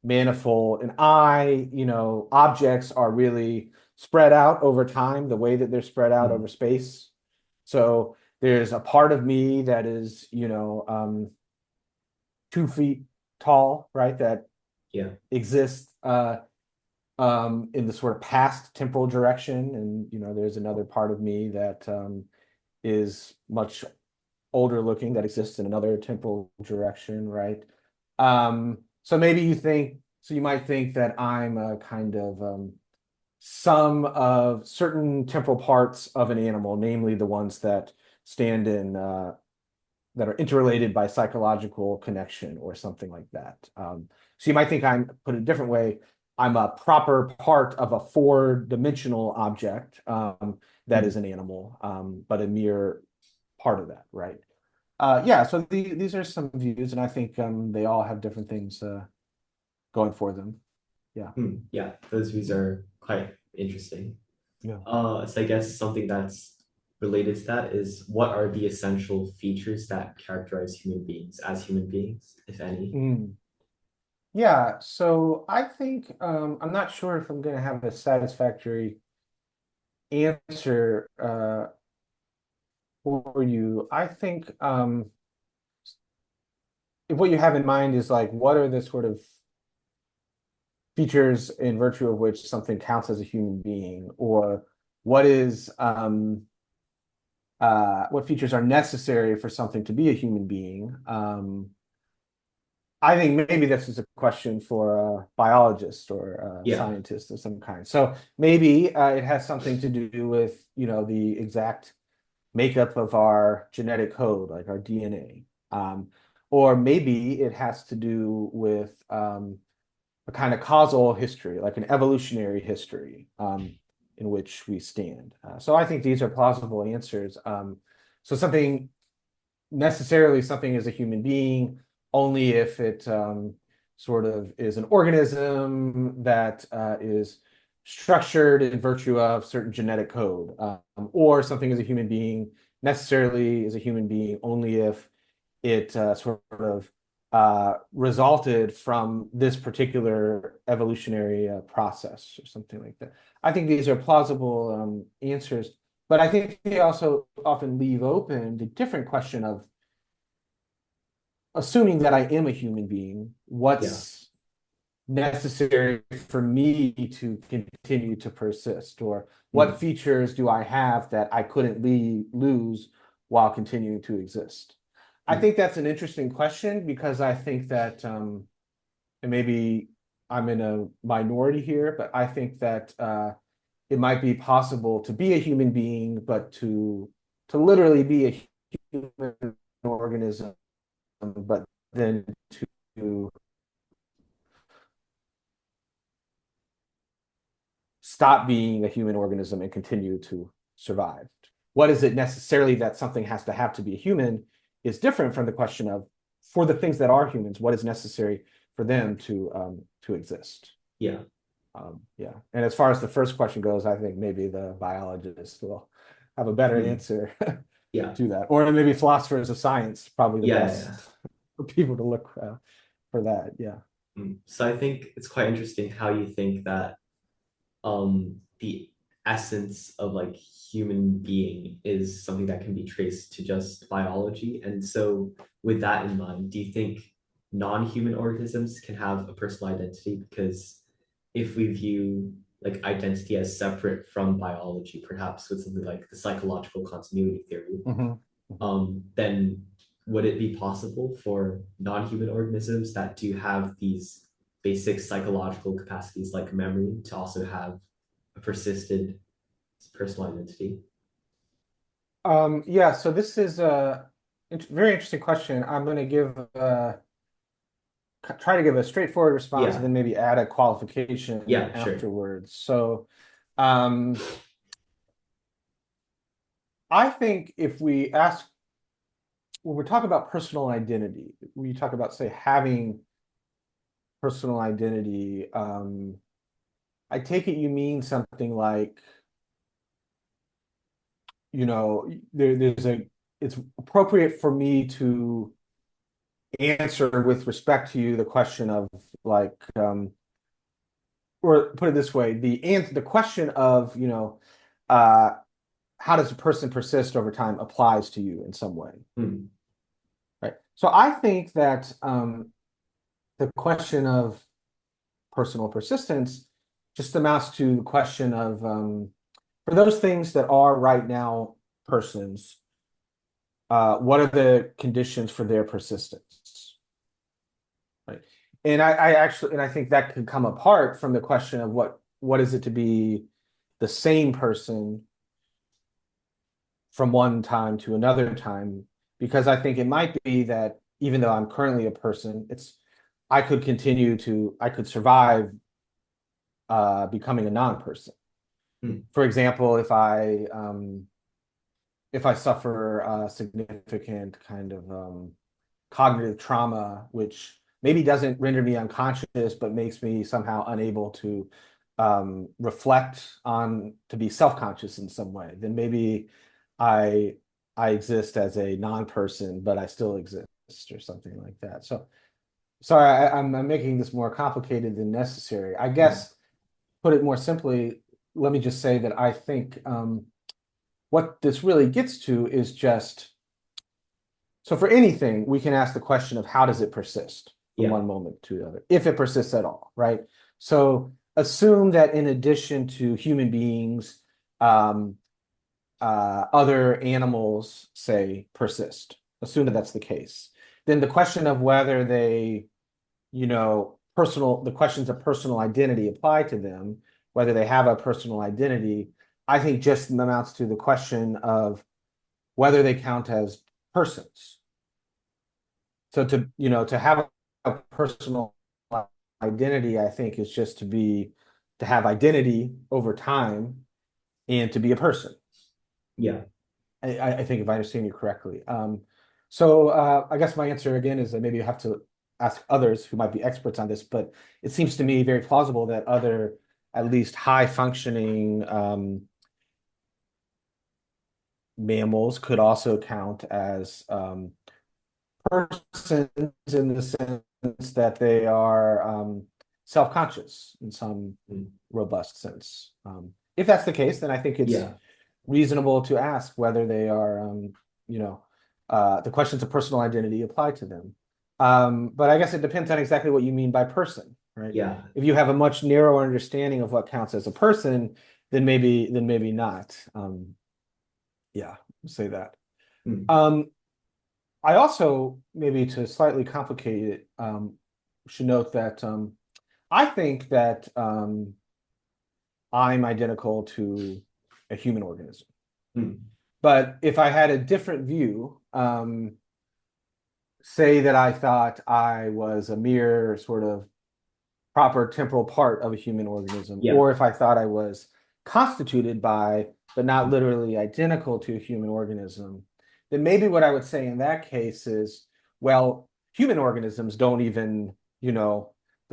manifold, and objects are really spread out over time, the way that they're spread out hmm, over space. So there's a part of me that is 2 feet tall, right? That yeah. exists in the sort of past temporal direction, and there's another part of me that is much older looking that exists in another temporal direction, right? So maybe you might think that I'm a kind of some of certain temporal parts of an animal, namely the ones that stand in that are interrelated by psychological connection or something like that. So you might think put it a different way, I'm a proper part of a four-dimensional object that Hmm, is an animal, but a mere part of that, right? Yeah, so these are some views, and I think they all have different things going for them. Yeah. hmm. Yeah, those views are quite interesting. Yeah. So I guess something that's related to that is what are the essential features that characterize human beings as human beings, if any? Mm. Yeah, so I think I'm not sure if I'm going to have a satisfactory answer for you. I think if what you have in mind is like, what are the sort of features in virtue of which something counts as a human being, or what is what features are necessary for something to be a human being? I think maybe this is a question for a biologist or a Yeah. scientist of some kind. So maybe it has something to do with, the exact makeup of our genetic code, like our DNA. Or maybe it has to do with a kind of causal history, like an evolutionary history in which we stand. So I think these are plausible answers. So something is a human being only if it sort of is an organism that is structured in virtue of certain genetic code, or something is a human being necessarily is a human being only if it sort of resulted from this particular evolutionary process or something like that. I think these are plausible answers, but I think they also often leave open the different question of assuming that I am a human being, Yeah. necessary for me to continue to persist, or what Mm, features do I have that I couldn't lose while continuing to exist? I mm, think that's an interesting question because I think that, and maybe I'm in a minority here, but I think that it might be possible to be a human being, but to literally be a human organism, but then to stop being a human organism and continue to survive. What is it necessarily that something has to have to be a human is different from the question of, for the things that are humans, what is necessary for them to exist. yeah. Yeah. And as far as the first question goes, I think maybe the biologist will have a better Mm, answer yeah. to that. Or maybe philosophers of science, probably the Yeah. Yeah. best for people to look for that. Yeah. So I think it's quite interesting how you think that the essence of like human being is something that can be traced to just biology. And so with that in mind, do you think non-human organisms can have a personal identity? Because if we view like identity as separate from biology, perhaps with something like the psychological continuity theory, Mhm. Mhm. then would it be possible for non-human organisms that do have these basic psychological capacities like memory to also have a persisted personal identity? Yeah, so this is a very interesting question. I'm going to try to give a straightforward response and Yeah, then maybe add a qualification yeah, sure. afterwards. So, um, I think if we ask, when we're talking about personal identity, we talk about, say, having personal identity, I take it you mean something like, there's it's appropriate for me to answer with respect to you the question of like, or put it this way, the question of, uh, how does a person persist over time applies to you in some way, Hmm. right? So I think that the question of personal persistence just amounts to the question of, for those things that are right now persons, what are the conditions for their persistence? Right. And I actually, and I think that could come apart from the question of what is it to be the same person from one time to another time, because I think it might be that even though I'm currently a person, I could survive becoming a non-person. Hmm. For example, if I suffer a significant kind of cognitive trauma, which maybe doesn't render me unconscious, but makes me somehow unable to reflect on to be self-conscious in some way, then maybe I I exist as a non-person, but I still exist or something like that. So sorry, I'm making this more complicated than necessary. I Hmm. guess put it more simply, let me just say that I think what this really gets to is just, so for anything, we can ask the question of how does it persist from Yeah. one moment to the other, if it persists at all, right? So assume that in addition to human beings, um, other animals, say, persist. Assume that that's the case. Then the question of whether they, the questions of personal identity apply to them, whether they have a personal identity, I think just amounts to the question of whether they count as persons. So to have a personal identity, I think is just to have identity over time and to be a person. Yeah. I think if I understand you correctly. So I guess my answer again is that maybe you have to ask others who might be experts on this, but it seems to me very plausible that other, at least high functioning mammals could also count as persons in the sense that they are self-conscious in some Hmm. robust sense. If that's the case, then I think it's Yeah. reasonable to ask whether they are, the questions of personal identity apply to them. But I guess it depends on exactly what you mean by person. right? Yeah. If you have a much narrower understanding of what counts as a person, then maybe not. Yeah, say that. Mm. Um, I also, maybe to slightly complicate it, should note that I think that I'm identical to a human organism. Mm. But if I had a different view, say that I thought I was a mere sort of proper temporal part of a human organism, Yeah. or if I thought I was constituted by, but not literally identical to a human organism, then maybe what I would say in that case is, well, human organisms don't even, the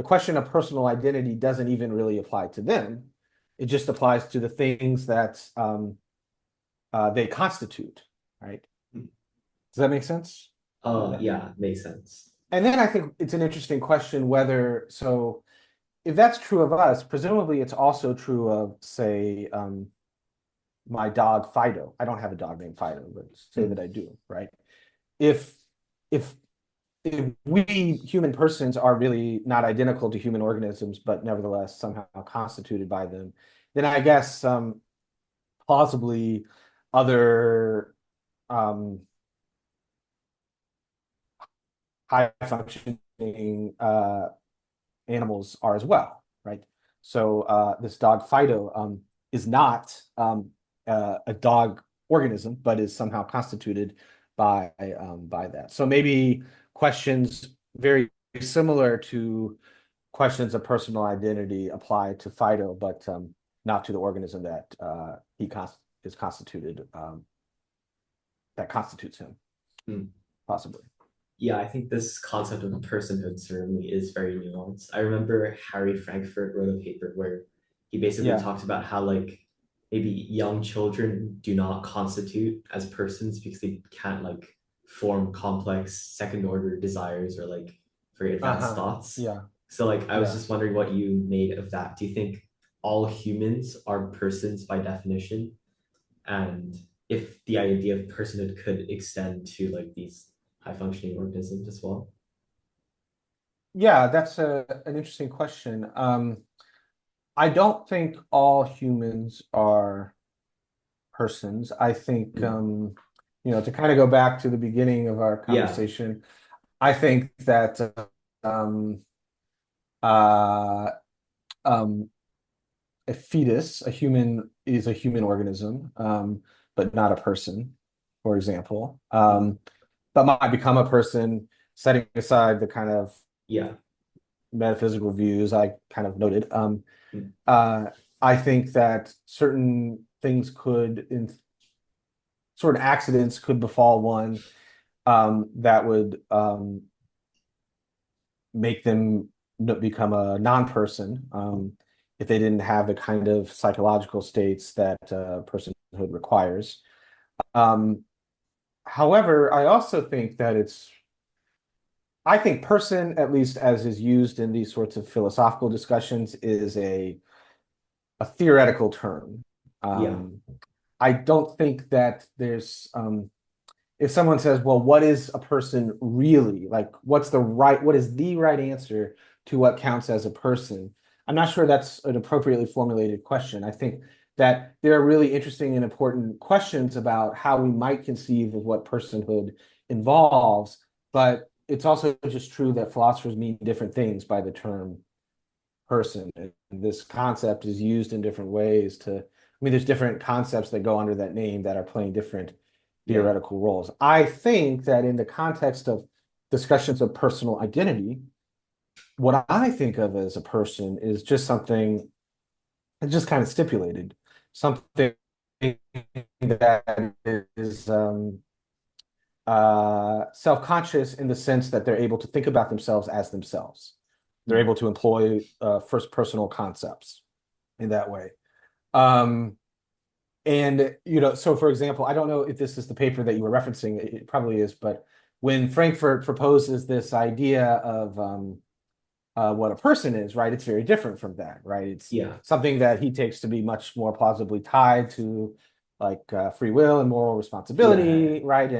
question of personal identity doesn't even really apply to them. It just applies to the things that they constitute, right? Mm. Does that make sense? Yeah, makes sense. And then I think it's an interesting question whether, so if that's true of us, presumably it's also true of, say, my dog Fido. I don't have a dog named Fido, but say that Mm. I do, right? If if if we human persons are really not identical to human organisms, but nevertheless somehow constituted by them, then I guess plausibly other um, high functioning animals are as well, right? So this dog Fido is not a dog organism, but is somehow constituted by that. So maybe questions very similar to questions of personal identity apply to Fido, but not to the organism that is constituted that constitutes him, Mm. possibly. Yeah, I think this concept of personhood certainly is very nuanced. I remember Harry Frankfurt wrote a paper where he basically Yeah. talked about how like maybe young children do not constitute as persons because they can't like form complex second order desires or like very advanced Uh-huh. thoughts. Yeah. So like I was Yeah. just wondering what you made of that. Do you think all humans are persons by definition? And if the idea of personhood could extend to like these high functioning organisms as well. Yeah, that's an interesting question. I don't think all humans are persons. I think, Mm. to kind of go back to the beginning of our Yeah, conversation, I think that um, uh, um, a fetus, a human, is a human organism, but not a person, for example, but might become a person, setting aside the kind of yeah, metaphysical views I kind of noted. mm, Uh, I think that certain things could, in sort of accidents, could befall one that would make them become a non-person if they didn't have the kind of psychological states that personhood requires. Um, However, I also think that I think person, at least as is used in these sorts of philosophical discussions, is a theoretical term. yeah, Um, I don't think that there's if someone says, well, what is a person really? Like, what is the right answer to what counts as a person? I'm not sure that's an appropriately formulated question. I think that there are really interesting and important questions about how we might conceive of what personhood involves, but it's also just true that philosophers mean different things by the term person. And this concept is used in different ways there's different concepts that go under that name that are playing different yeah, theoretical roles. I think that in the context of discussions of personal identity, what I think of as a person is just something just kind of stipulated, something that is self-conscious in the sense that they're able to think about themselves as themselves. They're mm, able to employ first personal concepts in that way. Um, and so for example, I don't know if this is the paper that you were referencing. It probably is, but when Frankfurt proposes this idea of what a person is, right, it's very different from that, right? It's yeah, something that he takes to be much more plausibly tied to like free will and moral yeah, responsibility, right?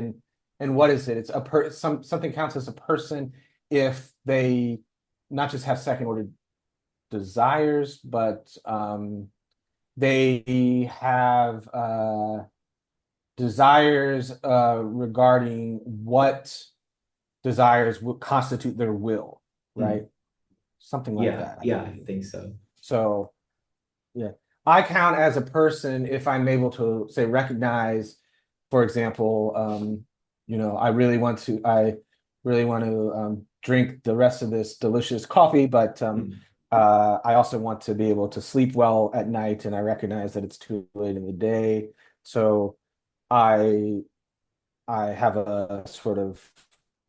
And what is it? It's something counts as a person if they not just have second order. desires, but they have desires regarding what desires would constitute their will, right? Mm. Something like Yeah, that, I yeah, I believe. think so. So, yeah, I count as a person if I'm able to say recognize, for example, I really want to drink the rest of this delicious coffee, but Mm. I also want to be able to sleep well at night, and I recognize that it's too late in the day. So I I have a sort of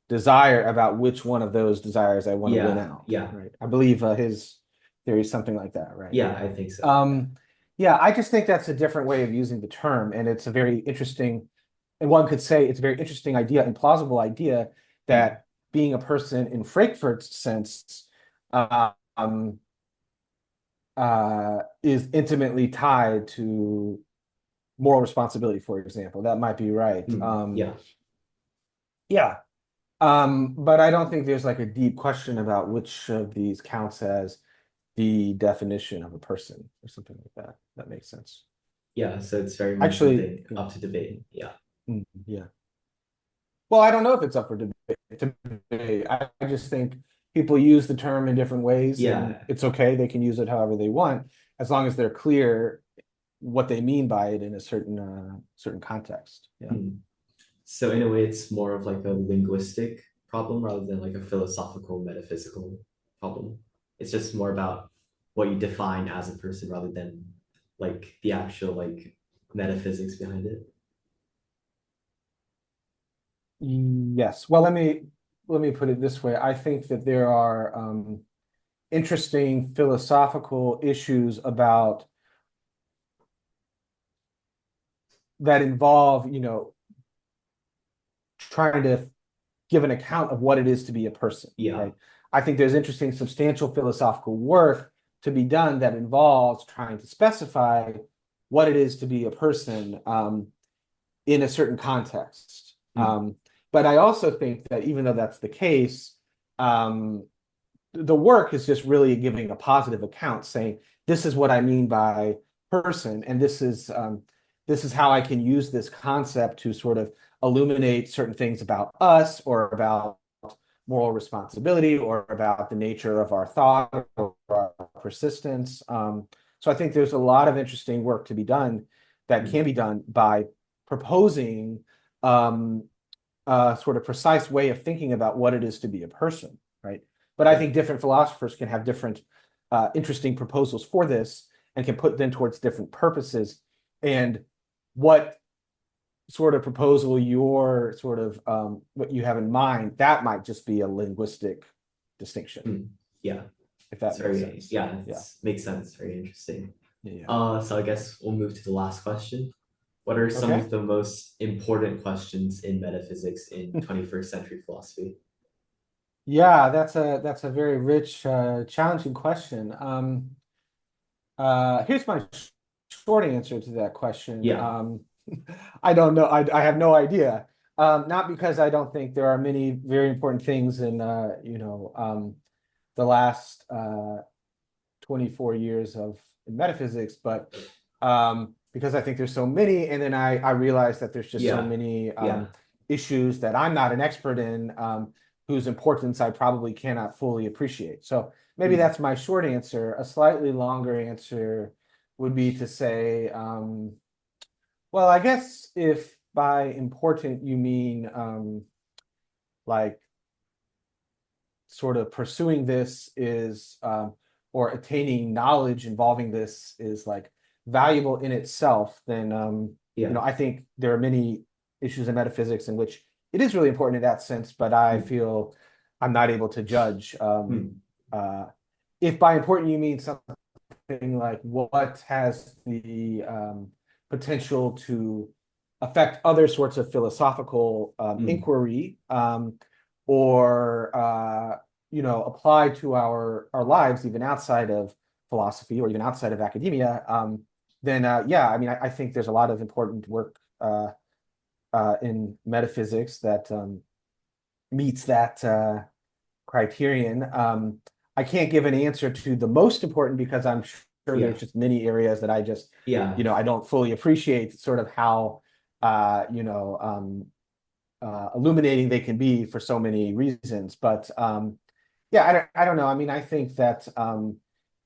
desire about which one of those desires I want to win Yeah, out, yeah, right? I believe his theory is something like that, right? yeah, I think so. Um, yeah, I just think that's a different way of using the term, and it's a very interesting, and one could say it's a very interesting idea and plausible idea Mm. that being a person in Frankfurt's sense um, is intimately tied to moral responsibility, for example. That might be right. Mm. Yeah, Yeah, but I don't think there's like a deep question about which of these counts as the definition of a person or something like that. That makes sense. yeah. So it's very much Actually, something yeah. up to debate. Yeah, Yeah. Well, I don't know if it's up for debate. I just think people use the term in different ways, and yeah. it's okay. They can use it however they want, as long as they're clear what they mean by it in a certain context. Yeah. Mm. So in a way, it's more of like a linguistic problem rather than like a philosophical, metaphysical problem. It's just more about what you define as a person rather than like the actual like metaphysics behind it. Yes. Well, let me put it this way. I think that there are interesting philosophical issues about that involve, trying to give an account of what it is to be a person, Yeah. right? I think there's interesting, substantial philosophical work to be done that involves trying to specify what it is to be a person in a certain context. Mm. But I also think that even though that's the case, um, the work is just really giving a positive account, saying this is what I mean by person, and this is how I can use this concept to sort of illuminate certain things about us, or about moral responsibility, or about the nature of our thought or our persistence. So I think there's a lot of interesting work to be done that Mm. can be done by proposing um, a sort of precise way of thinking about what it is to be a person, right? But I Yeah. think different philosophers can have different interesting proposals for this, and can put them towards different purposes. And what sort of proposal you're sort of what you have in mind, that might just be a linguistic distinction, Mm. Yeah. if It's that makes very, sense. yeah, Yeah. it makes sense. Very interesting. Yeah. So I guess we'll move to the last question. What are some Okay. of the most important questions in metaphysics in 21st century philosophy? Yeah, that's a very rich, challenging question. Here's my short answer to that question. Yeah. I don't know. I have no idea. Not because I don't think there are many very important things in the last 24 years of metaphysics, but because I think there's so many, and then I realize that there's just so Yeah. many Yeah. issues that I'm not an expert in, whose importance I probably cannot fully appreciate. So maybe Mm. that's my short answer. A slightly longer answer would be to say, well, I guess if by important you mean like sort of pursuing this is or attaining knowledge involving this is like valuable in itself, then Yeah. I think there are many issues in metaphysics in which it is really important in that sense, but I Mm. feel I'm not able to judge Mm. uh, if by important you mean something like what has the potential to affect other sorts of philosophical Mm. inquiry, or apply to our lives even outside of philosophy or even outside of academia. Then yeah, I mean, I think there's a lot of important work in metaphysics that meets that criterion. I can't give an answer to the most important because I'm sure Yeah. there's just many areas that I just, Yeah. I don't fully appreciate sort of how, illuminating they can be for so many reasons. But yeah, I don't know. I mean, I think that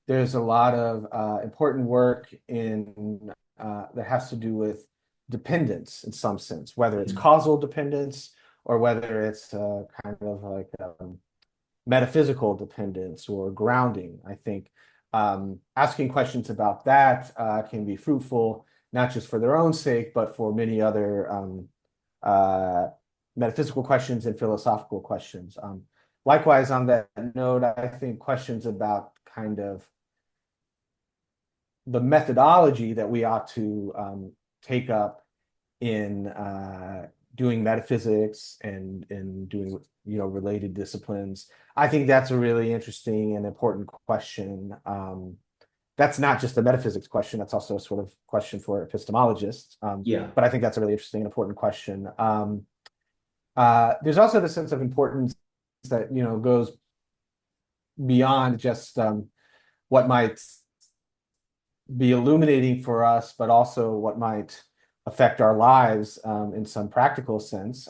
there's a lot of important work in that has to do with dependence in some sense, whether it's Mhm. causal dependence or whether it's kind of like metaphysical dependence or grounding. I think asking questions about that can be fruitful, not just for their own sake, but for many other uh, metaphysical questions and philosophical questions. Likewise, on that note, I think questions about kind of the methodology that we ought to take up in doing metaphysics and in doing related disciplines. I think that's a really interesting and important question. That's not just a metaphysics question, that's also a sort of question for epistemologists. Yeah. But I think that's a really interesting and important question. There's also the sense of importance that goes beyond just what might be illuminating for us, but also what might affect our lives in some practical sense.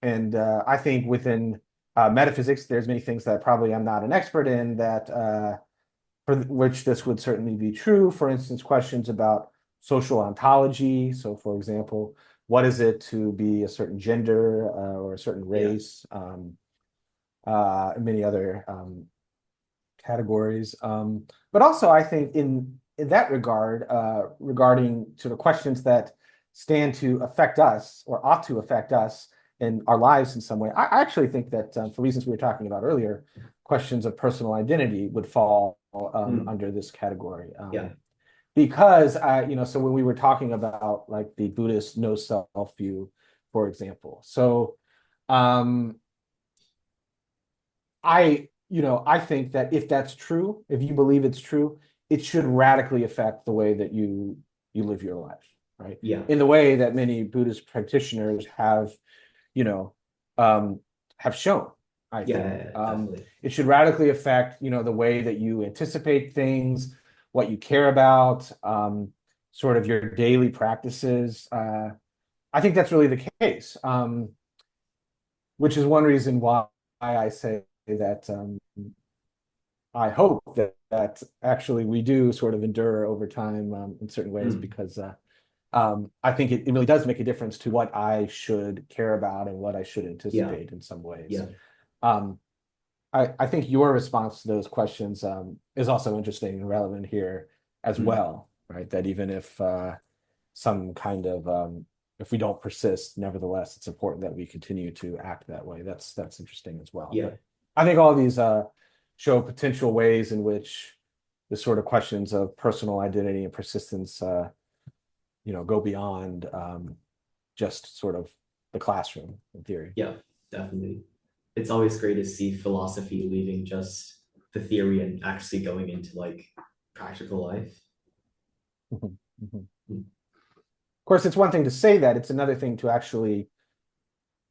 And I think within metaphysics, there's many things that probably I'm not an expert in that for which this would certainly be true. For instance, questions about social ontology. So, for example, what is it to be a certain gender or a certain Yeah. race? And many other categories. But also, I think in that regard, regarding sort of questions that stand to affect us or ought to affect us in our lives in some way, I actually think that for reasons we were talking about earlier, questions of personal identity would fall Mm. under this category. Yeah. Because so when we were talking about like the Buddhist no self view, for example, so um, I think that if that's true, if you believe it's true, it should radically affect the way that you live your life, right? Yeah. In the way that many Buddhist practitioners you know, um, have shown, I Yeah. think. Yeah, yeah, definitely. It should radically affect, the way that you anticipate things, what you care about, sort of your daily practices. I think that's really the case, which is one reason why I say that I hope that actually we do sort of endure over time in certain ways Mm. because I think it really does make a difference to what I should care about and what I should Yeah. anticipate in some ways. Yeah. Um, I think your response to those questions is also interesting and relevant here as Mm. well, right? That even if some kind of if we don't persist, nevertheless, it's important that we continue to act that way. That's interesting as well. Yeah. But I think all these show potential ways in which the sort of questions of personal identity and persistence, go beyond just sort of the classroom in theory. Yeah. Definitely. It's always great to see philosophy leaving just the theory and actually going into like practical life. Mhm, mhm. Mm. Of course, it's one thing to say that; it's another thing to actually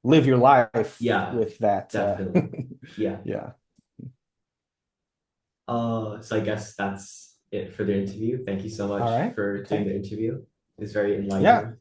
live your life Yeah, with that. definitely. Yeah. Yeah. So I guess that's it for the interview. Thank you so All much right. for doing Okay. the interview. It's very Yeah. enlightening.